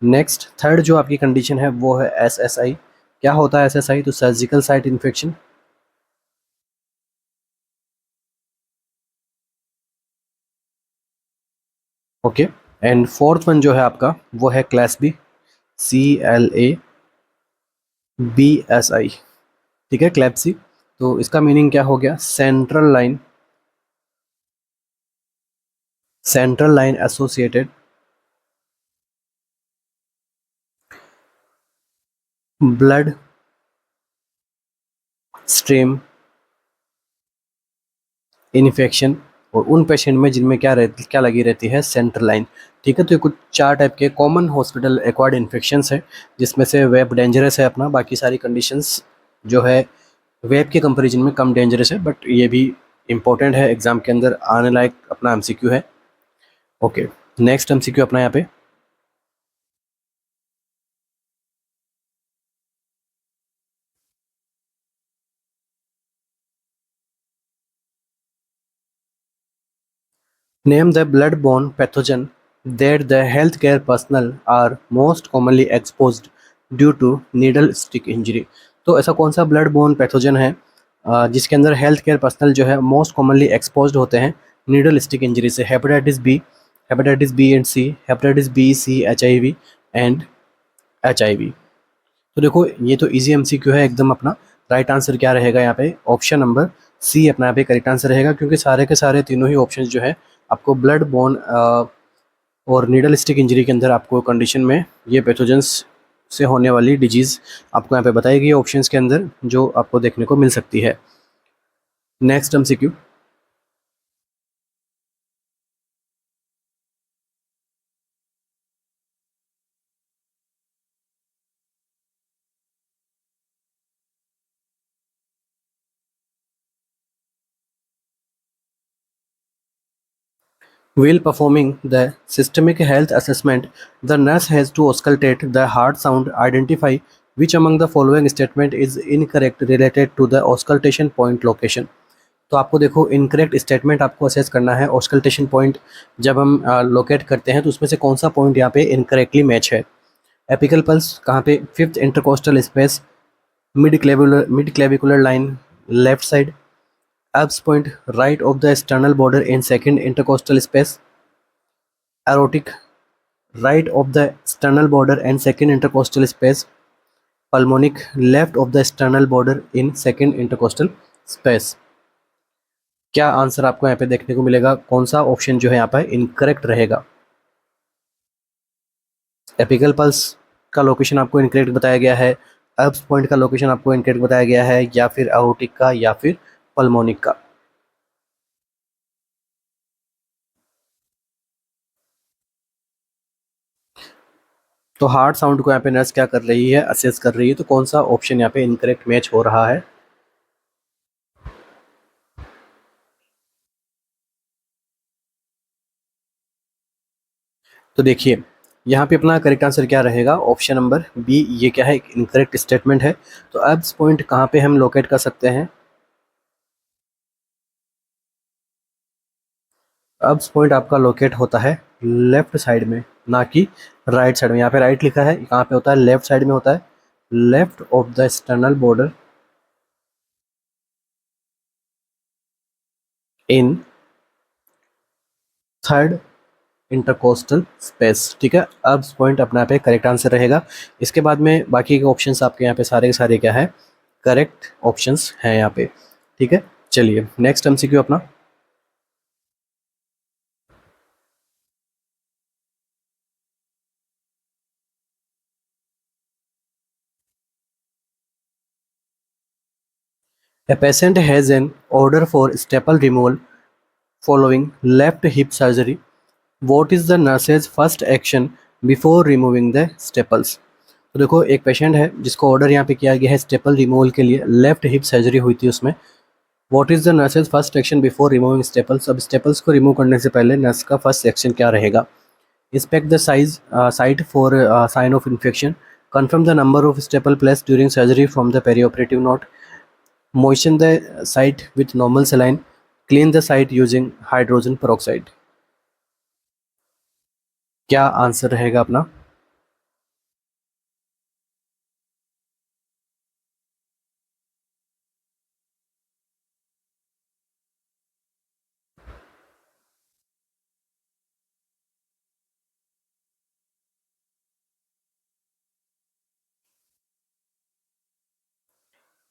S1: नेक्स्ट थर्ड जो आपकी कंडीशन है वो है SSI। क्या होता है SSI? तो surgical site infection. Okay, and fourth one जो है आपका वो है क्लास बी, CLABSI, ठीक है, क्लैप्सी। तो इसका मीनिंग क्या हो गया? Central line associated blood stream infection, और उन पेशेंट में जिनमें क्या लगी रहती है? सेंट्रल लाइन, ठीक है। तो ये कुछ 4 टाइप के कॉमन हॉस्पिटल एक्वायर्ड इन्फेक्शंस है, जिसमें से वेब डेंजरस है अपना, बाकी सारी कंडीशंस जो है वेब के कंपैरिजन में कम डेंजरस है, बट ये भी इंपॉर्टेंट है, एग्जाम के अंदर आने लायक अपना एमसीक्यू है। ओके, नेक्स्ट एमसीक्यू अपना यहाँ पे, name the blood-borne pathogen that the healthcare personnel are most commonly exposed due to needle stick injury। तो ऐसा कौन सा ब्लड बोर्न पैथोजन है जिसके अंदर हेल्थ केयर पर्सनल जो है मोस्ट कॉमनली एक्सपोज्ड होते हैं नीडल स्टिक इंजरी से? Hepatitis B and C, hepatitis B, C, HIV and HIV। तो देखो ये तो इजी एमसीक्यू है एकदम अपना। राइट आंसर क्या रहेगा यहाँ पे? ऑप्शन नंबर सी अपना यहाँ पे करेक्ट आंसर रहेगा, क्योंकि सारे के सारे तीनों ही ऑप्शंस जो है आपको ब्लड बोन और नीडल स्टिक इंजरी के अंदर आपको कंडीशन में ये पैथोजेंस से होने वाली डिजीज़ आपको यहाँ पे बताई गई ऑप्शंस के अंदर, जो आपको देखने को मिल सकती है। Next MCQ, While performing the systemic health assessment, the nurse has to auscultate the heart sound, identify which among the following statement is incorrect related to the auscultation point location. तो आपको देखो इनकरेक्ट स्टेटमेंट आपको assess करना है auscultation point जब हम locate करते हैं तो उसमें से कौन सा पॉइंट यहाँ पे इनकरेक्टली मैच है। एपिकल पल्स कहाँ पे, fifth intercostal space, mid clavicular line left side, Erb's point right of the external border in second intercostal space, aortic right of the external border and second intercostal space, pulmonic left of the external border in second intercostal space. क्या answer आपको यहाँ पे देखने को मिलेगा, कौन सा option जो है यहाँ पर इनकरेक्ट रहेगा। एपिकल पल्स का लोकेशन आपको इनकरेक्ट बताया गया है, एब्स पॉइंट का लोकेशन आपको इनकरेक्ट बताया गया है, या फिर एओर्टिक का या फिर पल्मोनिक का। तो हार्ट साउंड को यहाँ पे नर्स क्या कर रही है, असेस कर रही है, तो कौन सा ऑप्शन यहाँ पे इनकरेक्ट मैच हो रहा है। तो देखिए यहाँ पे अपना करेक्ट आंसर क्या रहेगा, ऑप्शन नंबर बी, ये क्या है, एक इनकरेक्ट स्टेटमेंट है। तो एब्स पॉइंट कहाँ पे हम लोकेट कर सकते हैं, एब्स पॉइंट आपका लोकेट होता है लेफ्ट साइड में, ना कि राइट साइड में। यहाँ पे राइट लिखा है, कहाँ पे होता है, लेफ्ट साइड में होता है, left of the external border in third intercostal space. ठीक है, अब पॉइंट अपना पे करेक्ट आंसर रहेगा। इसके बाद में बाकी के ऑप्शंस आपके यहाँ पे सारे के सारे क्या है, करेक्ट ऑप्शंस हैं यहाँ पे। ठीक है, चलिए नेक्स्ट एमसीक्यू अपना। A patient has an order for staple removal following left hip surgery. What is the nurse's first action before removing the staples? तो देखो एक पेशेंट है जिसको ऑर्डर यहाँ पे किया गया है स्टेपल रिमूवल के लिए, लेफ्ट हिप सर्जरी हुई थी उसमें। What is the nurse's first action before removing staples? अब स्टेपल्स को रिमूव करने से पहले नर्स का फर्स्ट एक्शन क्या रहेगा। Inspect the site for sign of infection, confirm the number of staple placed during surgery from the perioperative note, moisten the site with normal saline, clean the site using hydrogen peroxide। क्या answer रहेगा अपना।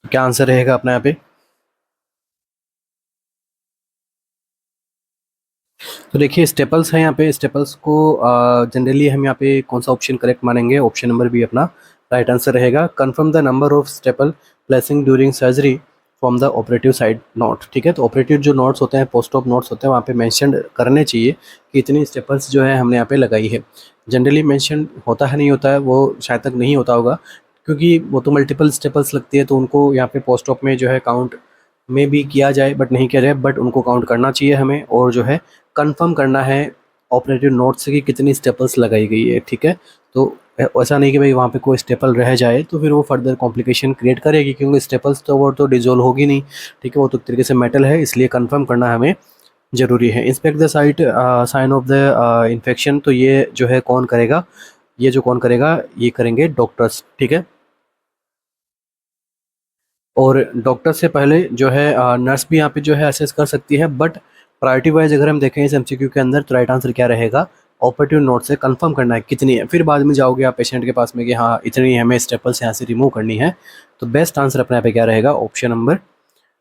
S1: क्या answer रहेगा अपना यहाँ पे। तो देखिए स्टेपल्स हैं यहाँ पे, स्टेपल्स को जनरली हम यहाँ पे कौन सा ऑप्शन करेक्ट मानेंगे, ऑप्शन नंबर बी अपना राइट आंसर रहेगा। Confirm the number of staple placing during surgery from the operative side note. ठीक है, तो ऑपरेटिव जो नोट्स होते हैं, पोस्ट ऑप नोट्स होते हैं, वहाँ पे मेंशन करने चाहिए कि इतनी स्टेपल्स जो है हमने यहाँ पे लगाई है। जनरली मेंशन होता है नहीं होता है, वो शायद तक नहीं होता होगा, क्योंकि वो तो मल्टीपल स्टेपल्स लगती है, तो उनको यहाँ पे पोस्ट ऑप में जो है काउंट में भी किया जाए बट नहीं किया जाए, बट उनको काउंट करना चाहिए हमें, और जो है कंफर्म करना है ऑपरेटिव नोट से कि कितनी स्टेपल्स लगाई गई है। ठीक है, तो ऐसा नहीं कि भाई वहाँ पे कोई स्टेपल रह जाए तो फिर वो फर्दर कॉम्प्लिकेशन क्रिएट करेगी, क्योंकि स्टेपल्स तो वो तो डिजोल्व होगी नहीं। ठीक है, वो तो एक तरीके से मेटल है, इसलिए कंफर्म करना हमें ज़रूरी है। Inspect the site sign of the infection, तो ये जो है कौन करेगा, ये जो कौन करेगा, ये करेंगे डॉक्टर्स। ठीक है, और डॉक्टर से पहले जो है नर्स भी यहाँ पे जो है असेस कर सकती है, बट प्रायोरिटी वाइज अगर हम देखें इस एमसीक्यू के अंदर तो राइट आंसर क्या रहेगा, ऑपरेटिव नोट से कंफर्म करना है कितनी है, फिर बाद में जाओगे आप पेशेंट के पास में कि हाँ इतनी हमें स्टेपल्स यहाँ से रिमूव करनी है। तो बेस्ट आंसर अपने यहाँ पे क्या रहेगा, ऑप्शन नंबर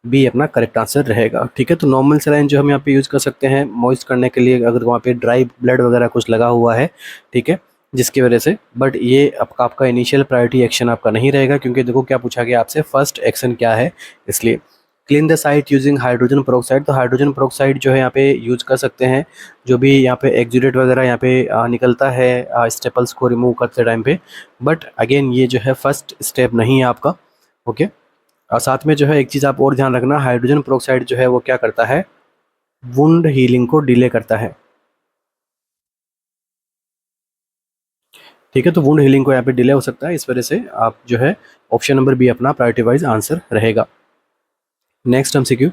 S1: बी अपना करेक्ट आंसर रहेगा। ठीक है, तो नॉर्मल सलाइन जो हम यहाँ पे यूज़ कर सकते हैं मॉइस्ट करने के लिए, अगर वहाँ पे ड्राई ब्लड वगैरह कुछ लगा हुआ है, ठीक है, जिसकी वजह से, बट ये आपका इनिशियल प्रायोरिटी एक्शन आपका नहीं रहेगा, क्योंकि देखो क्या पूछा गया आपसे, फर्स्ट एक्शन क्या है, इसलिए। Clean the site using hydrogen peroxide, तो हाइड्रोजन पेरोक्साइड जो है यहाँ पे यूज कर सकते हैं, जो भी यहाँ पे एक्सुडेट वगैरह यहाँ पे निकलता है स्टेपल्स को रिमूव करते टाइम पे, बट अगेन ये जो है फर्स्ट स्टेप नहीं है आपका। ओके, और साथ में जो है एक चीज़ आप और ध्यान रखना, हाइड्रोजन पेरोक्साइड जो है वो क्या करता है, वुंड हीलिंग को डिले करता है। ठीक है, तो वुंड हीलिंग को यहाँ पे डिले हो सकता है, इस वजह से आप जो है ऑप्शन नंबर बी अपना प्रायोरिटी वाइज आंसर रहेगा। Next MCQ.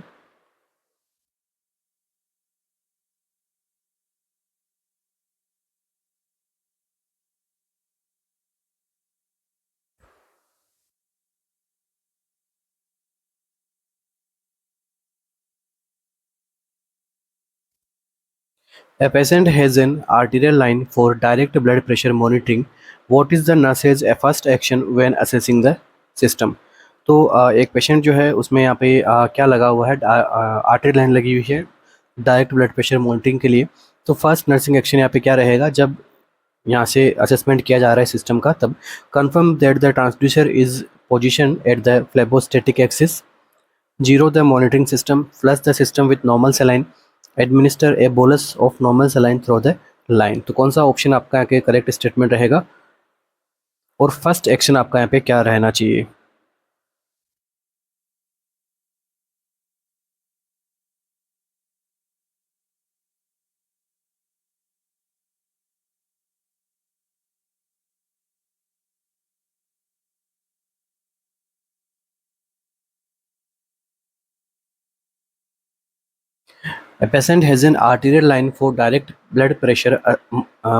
S1: A patient has an arterial line for direct blood pressure monitoring. What is the nurse's first action when assessing the system? तो एक पेशेंट जो है उसमें यहाँ पे क्या लगा हुआ है, आर्टरी लाइन लगी हुई है डायरेक्ट ब्लड प्रेशर मॉनिटरिंग के लिए। तो फर्स्ट नर्सिंग एक्शन यहाँ पे क्या रहेगा, जब यहाँ से असेसमेंट किया जा रहा है सिस्टम का, तब confirm that the transducer is position at the phlebostatic axis, zero the monitoring system, flush the system with normal saline, administer a bolus of normal saline through the line। तो कौन सा option आपका यहाँ के correct statement रहेगा और first action आपका यहाँ पे क्या रहना चाहिए? A patient has an arterial line for direct blood pressure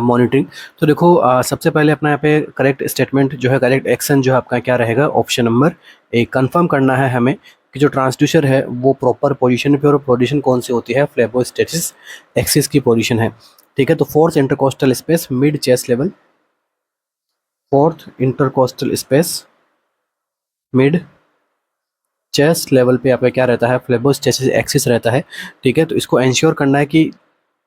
S1: monitoring। तो देखो सबसे पहले अपना यहाँ पे करेक्ट स्टेटमेंट जो है, करेक्ट एक्शन जो है आपका क्या रहेगा, ऑप्शन नंबर ए। कंफर्म करना है हमें कि जो ट्रांसड्यूसर है वो प्रॉपर पोजीशन पे, और पोजीशन कौन सी होती है, फ्लेबोस्टेटिस एक्सिस की पोजीशन है। ठीक है, तो fourth intercostal space mid chest level, fourth intercostal space mid chest level पे आपका क्या रहता है, फ्लेबोस्टेसिस एक्सिस रहता है। ठीक है, तो इसको इंश्योर करना है कि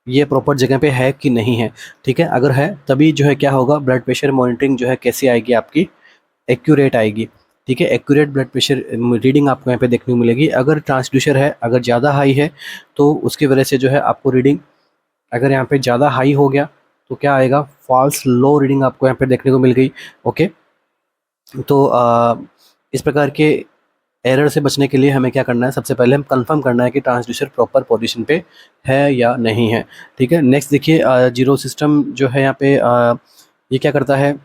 S1: ये प्रॉपर जगह पे है कि नहीं है। ठीक है, अगर है तभी जो है क्या होगा, ब्लड प्रेशर मॉनिटरिंग जो है कैसी आएगी आपकी, एक्यूरेट आएगी। ठीक है, एक्यूरेट ब्लड प्रेशर रीडिंग आपको यहाँ पे देखने को मिलेगी। अगर ट्रांसड्यूसर है अगर ज़्यादा हाई है तो उसकी वजह से जो है आपको रीडिंग, अगर यहाँ पे ज़्यादा हाई हो गया तो क्या आएगा, फॉल्स लो रीडिंग आपको यहाँ पे देखने को मिल गई। ओके, तो इस प्रकार के एरर से बचने के लिए हमें क्या करना है, सबसे पहले हम कंफर्म करना है कि ट्रांसड्यूसर प्रॉपर पोजीशन पे है या नहीं है। ठीक है, नेक्स्ट देखिए, जीरो सिस्टम जो है यहाँ पे ये क्या करता है,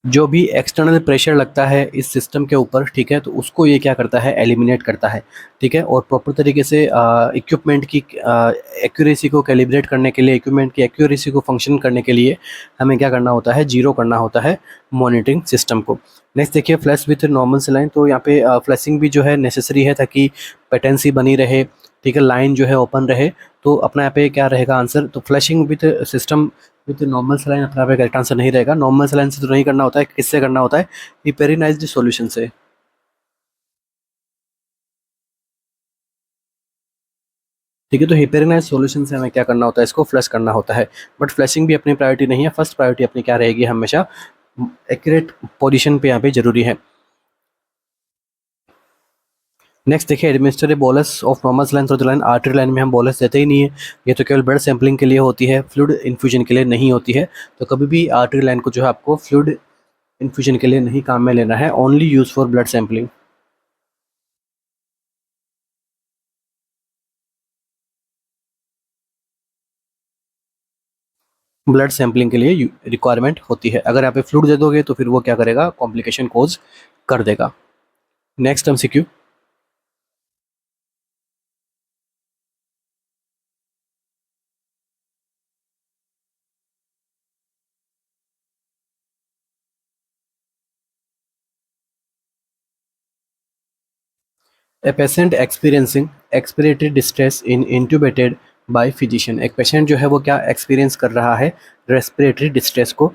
S1: जो भी एक्सटर्नल प्रेशर लगता है इस सिस्टम के ऊपर, ठीक है, तो उसको ये क्या करता है, एलिमिनेट करता है। ठीक है, और प्रॉपर तरीके से इक्विपमेंट की एक्यूरेसी को कैलिब्रेट करने के लिए, इक्विपमेंट की एक्यूरेसी को फंक्शन करने के लिए हमें क्या करना होता है, जीरो करना होता है मॉनिटरिंग सिस्टम को। नेक्स्ट देखिए, फ्लैश विथ नॉर्मल सेलाइन। तो यहाँ पे फ्लैशिंग भी जो है नेसेसरी है ताकि पेटेंसी बनी रहे। ठीक है, लाइन जो है ओपन रहे। तो अपना यहाँ पे क्या रहेगा आंसर, तो flashing with system with normal saline अपना पे करेक्ट आंसर नहीं रहेगा। नॉर्मल सलाइन से तो नहीं करना होता है, किससे करना होता है, हिपेरिनाइज्ड सॉल्यूशन से। ठीक है, तो हिपेरिनाइज्ड सॉल्यूशन से हमें क्या करना होता है, इसको फ्लश करना होता है। बट फ्लशिंग भी अपनी प्रायोरिटी नहीं है, फर्स्ट प्रायोरिटी अपनी क्या रहेगी, हमेशा एक्यूरेट पोजीशन पे यहाँ पे जरूरी है। नेक्स्ट देखिए, administer bolus of normal line through the line. Artery line में हम बोलस देते ही नहीं है, ये तो केवल ब्लड सैंपलिंग के लिए होती है, फ्लूइड इन्फ्यूजन के लिए नहीं होती है। तो कभी भी आर्टरी लाइन को जो है आपको फ्लूइड इन्फ्यूजन के लिए नहीं काम में लेना है, only use for blood sampling. Blood sampling के लिए रिक्वायरमेंट होती है। अगर यहाँ पे फ्लूइड दे दोगे तो फिर वो क्या करेगा, कॉम्प्लिकेशन कोज कर देगा। Next MCQ. A patient experiencing expiratory distress in intubated by physician. एक पेशेंट जो है वो क्या एक्सपीरियंस कर रहा है, रेस्पिरेटरी डिस्ट्रेस को,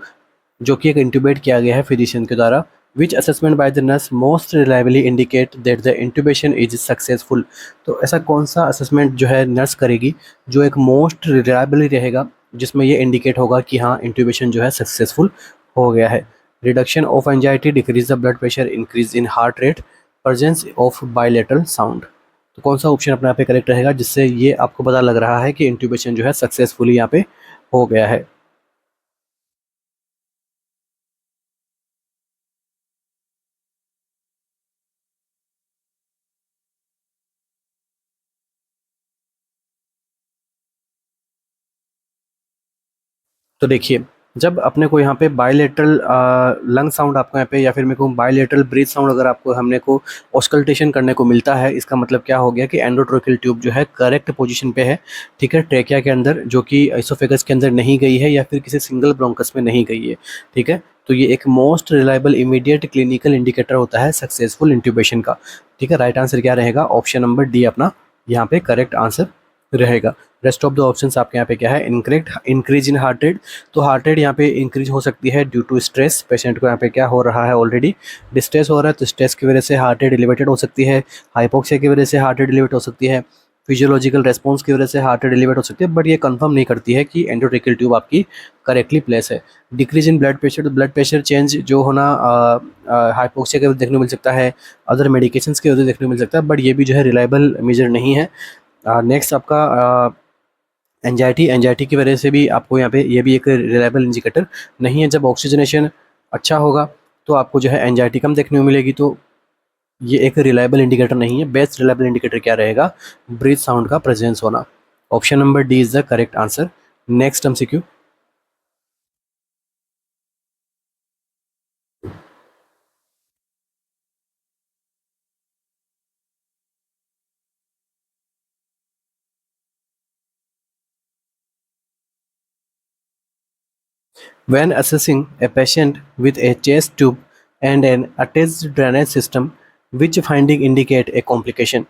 S1: जो कि एक इंट्यूबेट किया गया है फिजिशियन के द्वारा। विच assessment by the nurse most reliably indicate that the intubation is successful. तो ऐसा कौन सा असेसमेंट जो है नर्स करेगी जो एक मोस्ट रिलायबली रहेगा, जिसमें ये इंडिकेट होगा कि हाँ इंट्यूबेशन जो है सक्सेसफुल हो गया है। Reduction of anxiety, decrease the blood pressure, increase in heart rate, presence of bilateral sound. तो कौन सा ऑप्शन अपने यहाँ पे करेक्ट रहेगा, जिससे ये आपको पता लग रहा है कि इंट्यूबेशन जो है सक्सेसफुली यहाँ पे हो गया है? तो देखिए, जब अपने को यहाँ पे बायलेटरल लंग साउंड आपको यहाँ पे, या फिर मेरे को बायलेटरल ब्रीथ साउंड अगर आपको हमने को ऑस्कल्टेशन करने को मिलता है, इसका मतलब क्या हो गया कि एंडोट्रोकियल ट्यूब जो है करेक्ट पोजीशन पे है, ठीक है, ट्रेकिया के अंदर, जो कि इसोफेगस के अंदर नहीं गई है या फिर किसी सिंगल ब्रोंकस में नहीं गई है, ठीक है। तो ये एक most reliable immediate clinical indicator होता है सक्सेसफुल इंट्यूबेशन का, ठीक है। राइट आंसर क्या रहेगा? ऑप्शन नंबर डी अपना यहाँ पे करेक्ट आंसर रहेगा। रेस्ट ऑफ द ऑप्शंस आपके यहाँ पे क्या है? Incorrect. Increase in heart rate, तो हार्ट रेट यहाँ पे इंक्रीज हो सकती है ड्यू टू स्ट्रेस। पेशेंट को यहाँ पे क्या हो रहा है? ऑलरेडी डिस्ट्रेस हो रहा है, तो स्ट्रेस की वजह से हार्ट रेट एलिवेटेड हो सकती है। हाइपोक्सिया की वजह से हार्ट रेट एलिवेट हो सकती है। फिजियोलॉजिकल रेस्पॉन्स की वजह से हार्ट रेट एलिवेट हो सकती है, बट ये कंफर्म नहीं करती है कि एंडोट्रेकियल ट्यूब आपकी करेक्टली प्लेस है। डिक्रीज इन ब्लड प्रेशर, तो ब्लड प्रेशर चेंज जो होना हाइपोक्सिया के वजह देखने को मिल सकता है, अदर मेडिकेशंस की वजह देखने को मिल सकता है, बट ये भी जो है रिलायबल मेजर नहीं है। नेक्स्ट आपका एंजाइटी। एंजाइटी की वजह से भी आपको यहाँ पे ये भी एक रिलायबल इंडिकेटर नहीं है। जब ऑक्सीजनेशन अच्छा होगा तो आपको जो है एंजाइटी कम देखने को मिलेगी, तो ये एक रिलायबल इंडिकेटर नहीं है। बेस्ट रिलायबल इंडिकेटर क्या रहेगा? ब्रीथ साउंड का प्रेजेंस होना। Option number D is the correct answer. Next MCQ. When assessing a patient with a chest tube and an attached drainage system, which finding indicate a complication?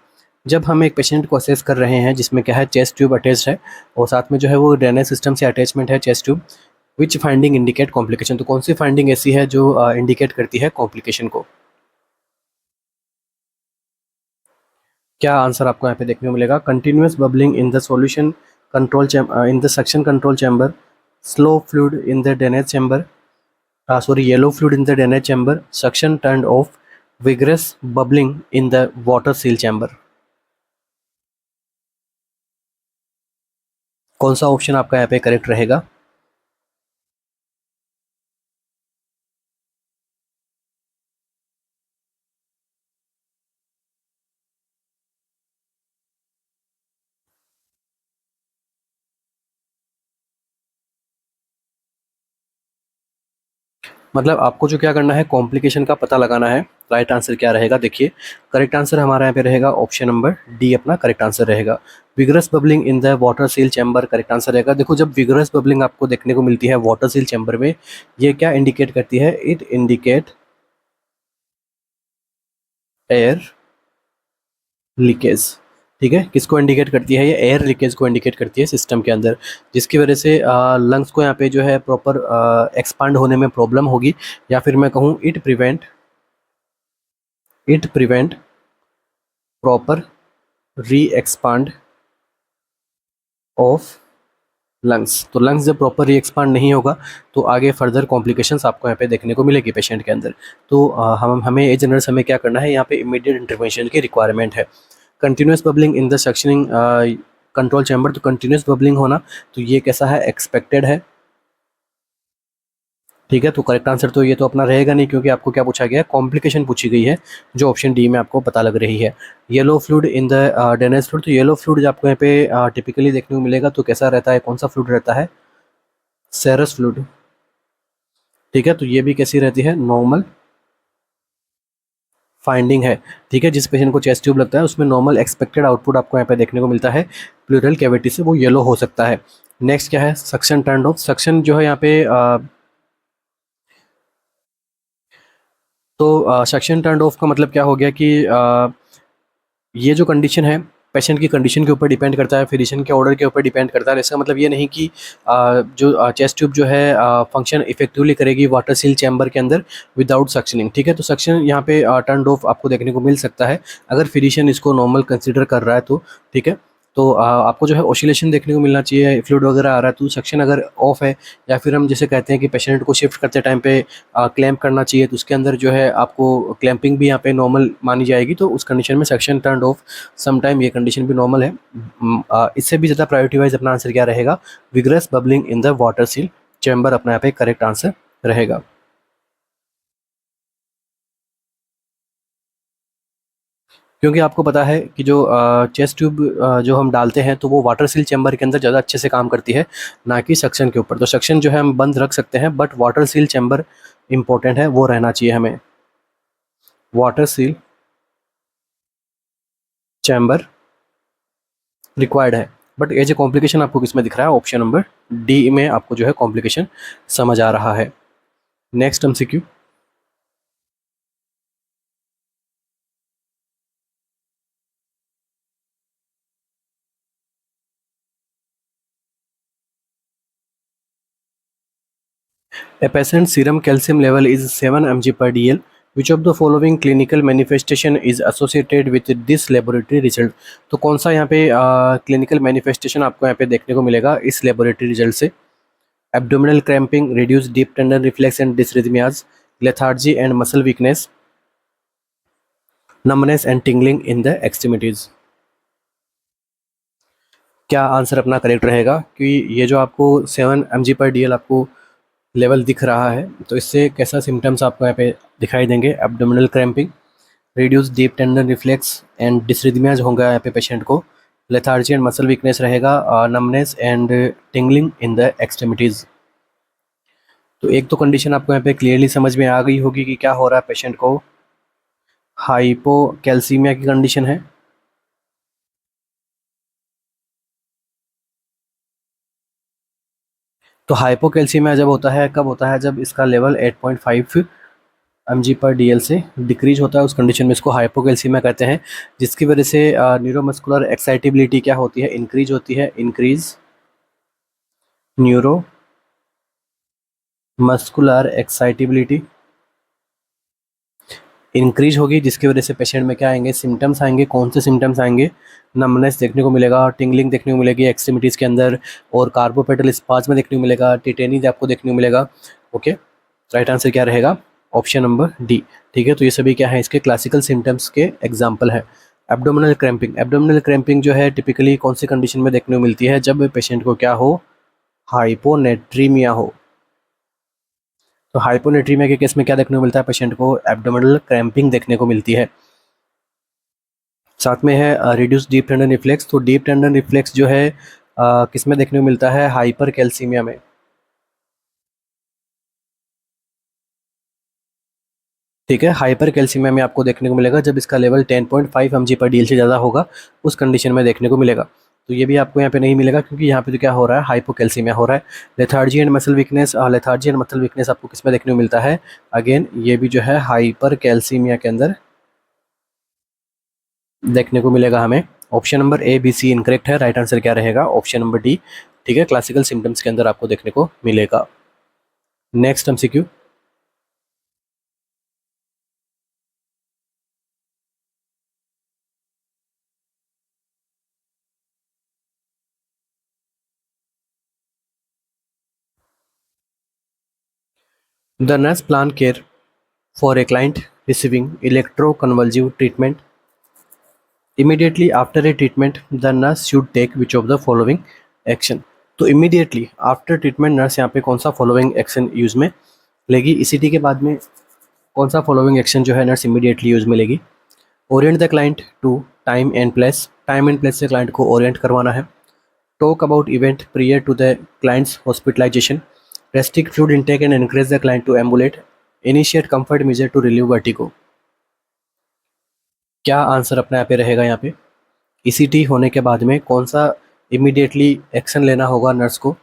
S1: जब हम एक patient को assess कर रहे हैं जिसमें क्या है, चेस्ट ट्यूब अटैच्ड है और साथ में जो है वो ड्रेनेज सिस्टम से अटैचमेंट है chest tube, which finding indicate complication, तो कौन सी फाइंडिंग ऐसी है जो इंडिकेट करती है कॉम्प्लिकेशन को? क्या आंसर आपको यहाँ पे देखने को मिलेगा? Continuous bubbling in the solution control in the suction control chamber, slow fluid in the drainage chamber, yellow fluid in the drainage chamber, suction turned off, vigorous bubbling in the water seal chamber। कौन सा option आपका यहाँ पे correct रहेगा? मतलब आपको जो क्या करना है, कॉम्प्लिकेशन का पता लगाना है। राइट आंसर क्या रहेगा? देखिए, करेक्ट आंसर हमारा यहाँ पे रहेगा ऑप्शन नंबर डी अपना करेक्ट आंसर रहेगा। Vigorous bubbling in the water seal chamber correct answer रहेगा। देखो, जब विगरस बबलिंग आपको देखने को मिलती है वाटर सील चैम्बर में, ये क्या इंडिकेट करती है? इट इंडिकेट एयर लीकेज, ठीक है। किसको इंडिकेट करती है? ये एयर लीकेज को इंडिकेट करती है सिस्टम के अंदर, जिसकी वजह से लंग्स को यहाँ पे जो है प्रॉपर एक्सपांड होने में प्रॉब्लम होगी, या फिर मैं कहूँ इट प्रिवेंट प्रॉपर री एक्सपांड ऑफ लंग्स। तो लंग्स जब प्रॉपर री एक्सपांड नहीं होगा तो आगे फर्दर कॉम्प्लिकेशंस आपको यहाँ पे देखने को मिलेगी पेशेंट के अंदर। तो हमें एज नर्स हमें क्या करना है, यहाँ पे इमीडिएट इंटरवेंशन की रिक्वायरमेंट है। Continuous bubbling in the suctioning control chamber, तो कंटिन्यूस बबलिंग होना, तो ये कैसा है? एक्सपेक्टेड है, ठीक है। तो करेक्ट आंसर तो ये तो अपना रहेगा नहीं, क्योंकि आपको क्या पूछा गया है? कॉम्प्लिकेशन पूछी गई है, जो ऑप्शन डी में आपको पता लग रही है। Yellow fluid in the drainage fluid, तो येलो फ्लूइड जो आपको यहाँ पे टिपिकली देखने को मिलेगा तो कैसा रहता है? कौन सा फ्लूइड रहता है? सेरस फ्लूइड, ठीक है। तो ये भी कैसी रहती है? नॉर्मल फाइंडिंग है, ठीक है। जिस पेशेंट को चेस्ट ट्यूब लगता है उसमें नॉर्मल एक्सपेक्टेड आउटपुट आपको यहाँ पे देखने को मिलता है प्लूरल कैविटी से, वो येलो हो सकता है। नेक्स्ट क्या है? Suction turn off. सक्शन जो है यहाँ पे तो सक्शन टर्न ऑफ का मतलब क्या हो गया कि ये जो कंडीशन है पेशेंट की कंडीशन के ऊपर डिपेंड करता है, फिजिशियन के ऑर्डर के ऊपर डिपेंड करता है। इसका मतलब ये नहीं कि जो चेस्ट ट्यूब जो है फंक्शन इफेक्टिवली करेगी वाटर सील चैम्बर के अंदर विदाउट सक्शनिंग, ठीक है। तो सक्शन यहाँ पे टर्न ऑफ आपको देखने को मिल सकता है अगर फिजिशियन इसको नॉर्मल कंसिडर कर रहा है तो, ठीक है। तो आपको जो है ऑसिलेशन देखने को मिलना चाहिए, फ्लूइड वगैरह आ रहा है तो सक्शन अगर ऑफ है, या फिर हम जैसे कहते हैं कि पेशेंट को शिफ्ट करते टाइम पे क्लैम्प करना चाहिए, तो उसके अंदर जो है आपको क्लैंपिंग भी यहाँ पे नॉर्मल मानी जाएगी, तो उस कंडीशन में सक्शन टर्न ऑफ समटाइम ये कंडीशन भी नॉर्मल है। इससे भी ज़्यादा प्रायोरिटी वाइज अपना आंसर क्या रहेगा? Vigorous bubbling in the water seal chamber अपना यहाँ पे करेक्ट आंसर रहेगा। क्योंकि आपको पता है कि जो चेस्ट ट्यूब जो हम डालते हैं तो वो वाटर सील चैम्बर के अंदर ज़्यादा अच्छे से काम करती है, ना कि सक्शन के ऊपर। तो सक्शन जो है हम बंद रख सकते हैं, but water seal chamber important है, वो रहना चाहिए हमें। वाटर सील चैम्बर रिक्वायर्ड है। बट ये जो कॉम्प्लिकेशन आपको किस में दिख रहा है, ऑप्शन नंबर डी में आपको जो है कॉम्प्लिकेशन समझ आ रहा है। Next MCQ, a patient's serum calcium level is 7 mg per dl. Which of the following clinical manifestation is associated with this laboratory result? तो कौन सा यहाँ पे क्लिनिकल मैनिफेस्टेशन आपको यहाँ पे देखने को मिलेगा इस लेबोरेटरी रिजल्ट से? Abdominal cramping, reduce deep tendon reflex and dysrhythmias, lethargy and muscle weakness, numbness and tingling in the extremities. क्या आंसर अपना करेक्ट रहेगा? कि ये जो आपको 7 mg/dl आपको लेवल दिख रहा है, तो इससे कैसा सिम्टम्स आपको यहाँ पे दिखाई देंगे? Abdominal cramping, reduce deep tendon reflex and dysrhythmias होगा यहाँ पे पेशेंट को, लेथार्जी एंड मसल वीकनेस रहेगा, numbness and tingling in the extremities. तो एक तो कंडीशन आपको यहाँ पे क्लियरली समझ में आ गई होगी कि क्या हो रहा है पेशेंट को, हाइपोकैल्सीमिया की कंडीशन है। तो हाइपोकैल्सीमिया जब होता है, कब होता है? जब इसका लेवल 8.5 mg/dl से डिक्रीज होता है, उस कंडीशन में इसको हाइपोकैल्सीमिया कहते हैं, जिसकी वजह से न्यूरोमस्कुलर एक्साइटेबिलिटी क्या होती है? इंक्रीज होती है। Increase neuro muscular excitability increase होगी, जिसकी वजह से पेशेंट में क्या आएंगे? सिम्टम्स आएंगे। कौन से सिम्टम्स आएंगे? नमनेस देखने को मिलेगा, टिंगलिंग देखने को मिलेगी एक्सट्रीमिटीज़ के अंदर, और कार्पोपेटल स्पाज्म देखने को मिलेगा, टिटेनी आपको देखने को मिलेगा। ओके, राइट आंसर क्या रहेगा? Option number D. ठीक है, तो ये सभी क्या है? इसके क्लासिकल सिम्टम्स के एग्जाम्पल है। एब्डोमिनल क्रैम्पिंग, एब्डोमिनल क्रैम्पिंग जो है टिपिकली कौन सी कंडीशन में देखने को मिलती है? जब पेशेंट को क्या हो? हाइपोनेट्रीमिया हो। तो हाइपोनेट्रीमिया के केस में क्या देखने को मिलता है? पेशेंट को एब्डोमिनल क्रैम्पिंग देखने को मिलती है। साथ में है रिड्यूस डीप टेंडन रिफ्लेक्स। तो डीप टेंडन रिफ्लेक्स जो है किस में देखने को मिलता है? हाइपर कैल्सीमिया में। ठीक है, हाइपर कैल्सीमिया में आपको देखने को मिलेगा जब इसका लेवल 10.5 mg/dl से ज़्यादा होगा, उस कंडीशन में देखने को मिलेगा। तो ये भी आपको यहाँ पे नहीं मिलेगा, क्योंकि यहाँ पे तो क्या हो रहा है? हाइपोकैल्सीमिया हो रहा है। Lethargy and muscle weakness, lethargy and muscle weakness आपको किस में देखने को मिलता है? अगेन ये भी जो है हाइपर कैल्सीमिया के अंदर देखने को मिलेगा हमें। Option number A B C incorrect है। राइट आंसर क्या रहेगा? Option number D. ठीक है, क्लासिकल सिम्टम्स के अंदर आपको देखने को मिलेगा। Next MCQ, the nurse plan care for a client receiving electroconvulsive treatment. Immediately after a treatment, the nurse should take which of the following action? तो immediately after treatment नर्स यहाँ पे कौन सा following action यूज़ में लेगी? ECT के बाद में कौन सा following action जो है नर्स immediately यूज़ में लेगी? Orient the client to time and place. Time and place से client को orient करवाना है। Talk about event prior to the client's hospitalization. Restrict fluid intake and encourage the client to ambulate. Initiate comfort measure to relieve vertigo. क्या answer अपने यहाँ पे रहेगा? यहाँ पे ईसीटी होने के बाद में कौन सा इमीडिएटली एक्शन लेना होगा नर्स को?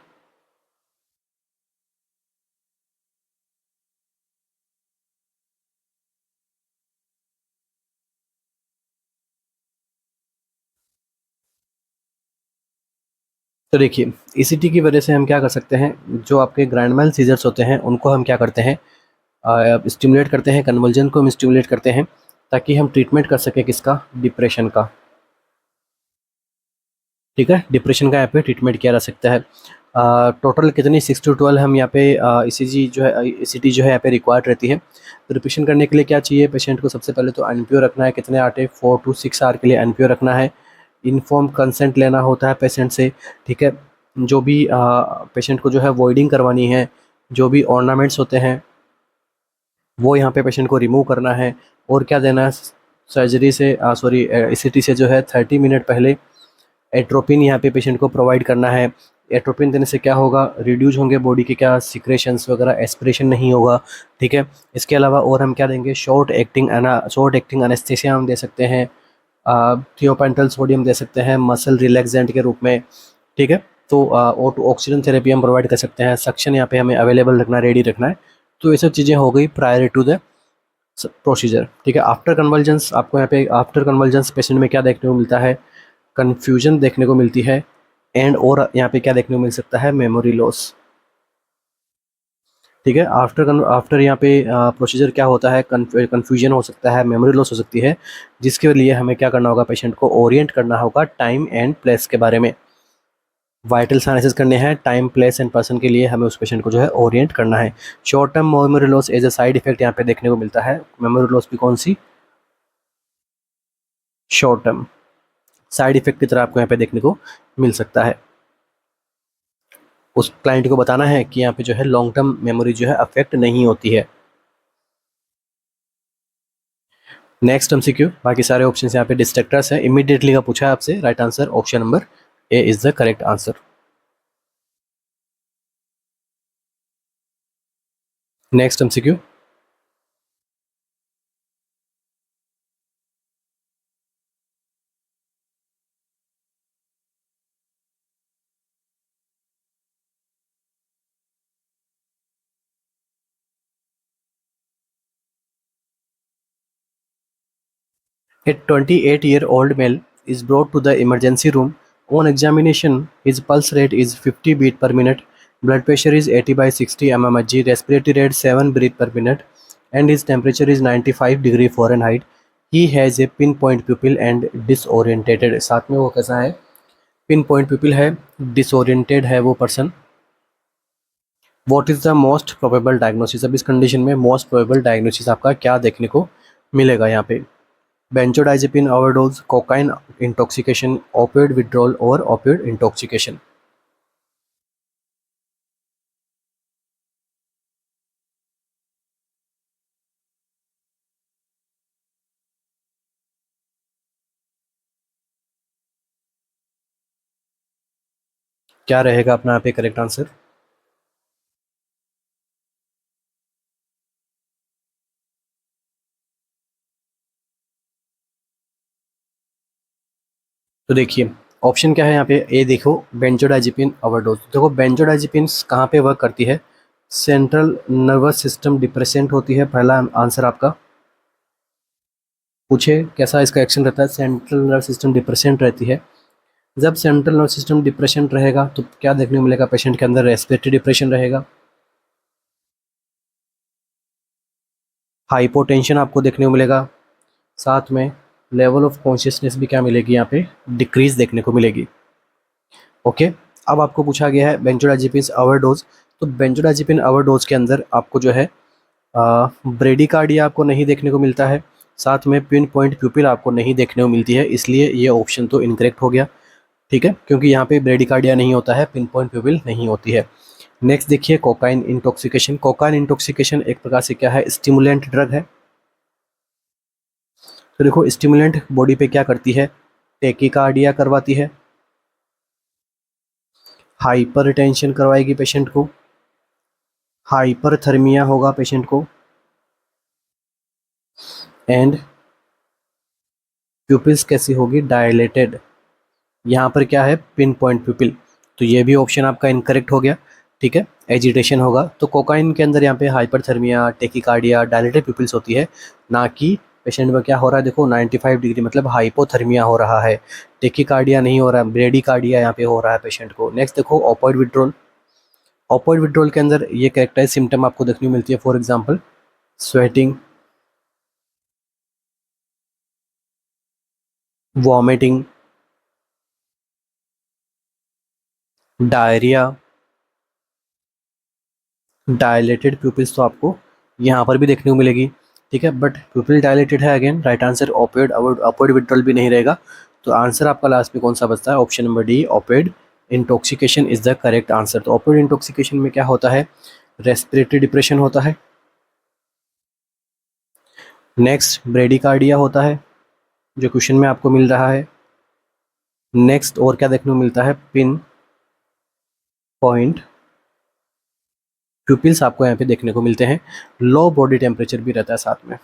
S1: तो देखिए, ईसीटी की वजह से हम क्या कर सकते हैं? जो आपके ग्रैंड mal सीजर्स होते हैं उनको हम क्या करते हैं? स्टिमुलेट करते हैं, कन्वर्जन को हम स्टिमुलेट करते हैं, ताकि हम ट्रीटमेंट कर सकें किसका? डिप्रेशन का। ठीक है, डिप्रेशन का यहाँ पे ट्रीटमेंट किया जा सकता है। टोटल कितनी 6 to 12 हम यहाँ पे ईसीजी जो है ईसीटी जो है यहाँ पे रिक्वायर्ड रहती है। तो डिप्रेशन करने के लिए क्या चाहिए पेशेंट को? सबसे पहले तो एनपीओ रखना है। कितने आटे? 4 to 6 आवर के लिए एनपीओ रखना है। इन्फॉर्म कंसेंट लेना होता है पेशेंट से। ठीक है, जो भी पेशेंट को जो है वॉइडिंग करवानी है, जो भी ऑर्नामेंट्स होते हैं वो यहाँ पे पेशेंट को रिमूव करना है। और क्या देना है? सर्जरी से सॉरी ईसीटी से जो है 30 मिनट पहले एट्रोपिन यहाँ पे पेशेंट को प्रोवाइड करना है। एट्रोपिन देने से क्या होगा, रिड्यूस होंगे बॉडी के क्या सिक्रेशंस वगैरह, एस्पिरेशन नहीं होगा, ठीक है। इसके अलावा और हम क्या देंगे, शॉर्ट एक्टिंग एनेस्थीसिया हम दे सकते हैं, थियोपेंटल सोडियम दे सकते हैं मसल रिलैक्सेंट के रूप में, ठीक है। तो ऑक्सीजन थेरेपी हम प्रोवाइड कर सकते हैं, सक्शन यहाँ पे हमें अवेलेबल रखना है, रेडी रखना है। तो ये सब चीज़ें हो गई प्रायर टू द प्रोसीजर, ठीक है। आफ्टर कन्वर्जेंस आपको यहाँ पे आफ्टर कन्वर्जेंस पेशेंट में क्या देखने को मिलता है, कन्फ्यूजन देखने को मिलती है, एंड और यहाँ पे क्या देखने को मिल सकता है, मेमोरी लॉस, ठीक है। आफ्टर यहाँ पे प्रोसीजर क्या होता है, कन्फ्यूजन हो सकता है, मेमोरी लॉस हो सकती है, जिसके लिए हमें क्या करना होगा, पेशेंट को ओरिएंट करना होगा टाइम एंड प्लेस के बारे में। वाइटल साइंसेस करने हैं, टाइम प्लेस एंड पर्सन के लिए हमें उस पेशेंट को जो है ओरिएंट करना है। Short term memory loss as a side effect यहाँ पे देखने को मिलता है। मेमोरी लॉस भी कौन सी, शॉर्ट टर्म साइड इफेक्ट की तरह आपको यहाँ पे देखने को मिल सकता है। उस क्लाइंट को बताना है कि यहाँ पे जो है लॉन्ग टर्म मेमोरी जो है अफेक्ट नहीं होती है। नेक्स्ट एमसीक्यू, बाकी सारे ऑप्शन यहाँ पे डिस्ट्रैक्टर्स है, इमीडिएटली का पूछा है आपसे, right answer option number A is the correct answer. Next MCQ, A 28-year-old male is brought to the emergency room. On examination, his pulse rate is 50 beat per minute, blood pressure is 80 by 60 mmHg, respiratory rate 7 breath per minute, and his temperature is 95 degree Fahrenheit. He has a pinpoint pupil and disorientated. साथ में वो कैसा है, pinpoint pupil है, disoriented है वो person. What is the most probable diagnosis? अब इस कंडीशन में मोस्ट प्रोबेबल डायग्नोसिस आपका क्या देखने को मिलेगा यहाँ पे, benzodiazepine overdose, cocaine intoxication, opioid withdrawal और ओपियोइड इंटॉक्सिकेशन। क्या रहेगा अपना यहाँ पे करेक्ट आंसर? तो देखिए ऑप्शन क्या है यहाँ पे, ए देखो बेंजोडाइजेपिन ओवरडोज। देखो बेंजोडाइजेपिन कहाँ पे वर्क करती है, सेंट्रल नर्वस सिस्टम डिप्रेसेंट होती है, पहला आंसर आपका। पूछे कैसा इसका एक्शन रहता है, सेंट्रल नर्वस सिस्टम डिप्रेसेंट रहती है। जब सेंट्रल नर्वस सिस्टम डिप्रेसेंट रहेगा तो क्या देखने को मिलेगा, पेशेंट के अंदर रेस्पिरेटरी डिप्रेशन रहेगा, हाइपोटेंशन आपको देखने को मिलेगा, साथ में लेवल ऑफ कॉन्शियसनेस भी क्या मिलेगी यहाँ पे, डिक्रीज देखने को मिलेगी। ओके, अब आपको पूछा गया है बेंजोडाइजेपिन ओवरडोज। तो बेंजोडाइजेपिन ओवरडोज के अंदर आपको जो है ब्रेडिकार्डिया आपको नहीं देखने को मिलता है, साथ में पिन पॉइंट प्यूपिल आपको नहीं देखने को मिलती है, इसलिए ये ऑप्शन तो इनकरेक्ट हो गया, ठीक है, क्योंकि यहाँ पे ब्रेडिकार्डिया नहीं होता है, पिन पॉइंट प्यूपिल नहीं होती है। नेक्स्ट देखिए कोकाइन इंटॉक्सिकेशन। कोकाइन इंटॉक्सिकेशन एक प्रकार से क्या है, स्टिमुलेंट ड्रग है। तो देखो स्टिमुलेंट बॉडी पे क्या करती है, टेकिकार्डिया करवाती है, हाइपरटेंशन करवाएगी पेशेंट को, हाइपरथर्मिया होगा पेशेंट को, एंड प्यूपिल्स कैसी होगी, डायलेटेड। यहाँ पर क्या है, पिन पॉइंट प्यूपिल, तो ये भी ऑप्शन आपका इनकरेक्ट हो गया, ठीक है, एजिटेशन होगा। तो कोकाइन के अंदर यहाँ पे हाइपरथर्मिया, टेकिकार्डिया, डायलेटेड प्यूपिल्स होती है, ना कि पेशेंट में क्या हो रहा है, देखो 95 डिग्री मतलब हाइपोथर्मिया हो रहा है, टेकिकार्डिया नहीं हो रहा है, ब्रेडिकार्डिया यहाँ पे हो रहा है पेशेंट को। नेक्स्ट देखो ओपियोइड विड्रॉल। ओपियोइड विड्रॉल के अंदर ये कैरेक्टराइज सिम्टम आपको देखने को मिलती है, for example sweating, vomiting, diarrhoea, dilated pupils तो आपको यहाँ पर भी देखने को मिलेगी, ठीक है, बट प्यूपिल डायलेटेड है, again right answer opioid, opioid withdrawal भी नहीं रहेगा। तो आंसर आपका लास्ट में कौन सा बचता है, option number D, opioid intoxication is the correct answer. तो ओपियोइड इंटॉक्सिकेशन में क्या होता है, रेस्पिरेटरी डिप्रेशन होता है, नेक्स्ट ब्रेडिकार्डिया होता है, जो क्वेश्चन में आपको मिल रहा है। नेक्स्ट और क्या देखने को मिलता है, पिन पॉइंट प्यूपिल्स आपको यहाँ पे देखने को मिलते हैं। लो बॉडी टेम्परेचर भी रहता है साथ में।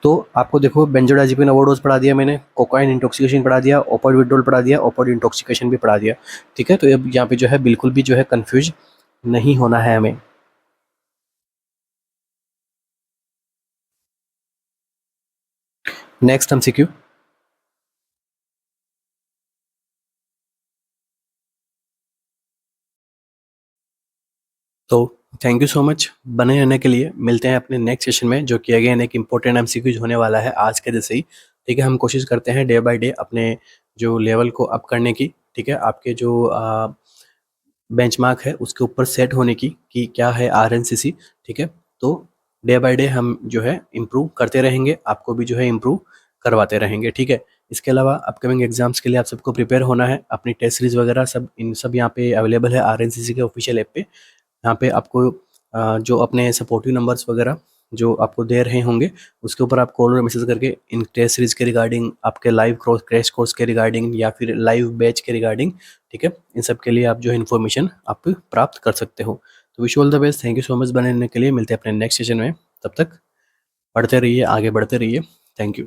S1: तो आपको देखो बेंजोडाइजेपिन ओवरडोज पढ़ा दिया मैंने, कोकाइन इंटॉक्सिकेशन पढ़ा दिया, ओपियोइड विथड्रॉल पढ़ा दिया, ओपियोइड इंटॉक्सिकेशन भी पढ़ा दिया। ठीक है, तो अब यहाँ पे जो है बिल्कुल भी जो है कंफ्यूज नहीं होना है हमें। Next MCQ. तो थैंक यू सो मच बने रहने के लिए। मिलते हैं अपने नेक्स्ट सेशन में, जो कि अगेन एक इंपॉर्टेंट एमसीक्यूज होने वाला है आज के जैसे ही। ठीक है, हम कोशिश करते हैं डे बाय डे अपने जो लेवल को अप करने की। ठीक है, आपके जो बेंचमार्क है उसके ऊपर सेट होने की कि क्या है आरएनसीसी। ठीक है, तो डे बाय डे हम जो है इम्प्रूव करते रहेंगे, आपको भी जो है इम्प्रूव करवाते रहेंगे। ठीक है, इसके अलावा अपकमिंग एग्जाम्स के लिए आप सबको प्रिपेयर होना है। अपनी टेस्ट सीरीज वगैरह सब इन सब यहाँ पे अवेलेबल है आरएनसीसी के ऑफिशियल ऐप पे। यहाँ पे आपको जो अपने सपोर्टिव नंबर्स वगैरह जो आपको दे रहे होंगे उसके ऊपर आप कॉल और मैसेज करके इन टेस्ट सीरीज के रिगार्डिंग, आपके लाइव क्रैश कोर्स के रिगार्डिंग या फिर लाइव बैच के रिगार्डिंग, ठीक है, इन सब के लिए आप जो है इन्फॉर्मेशन आप प्राप्त कर सकते हो। तो wish all the best, thank you so much बने रहने के लिए। मिलते हैं अपने नेक्स्ट सेशन में, तब तक पढ़ते रहिए, आगे बढ़ते रहिए। Thank you.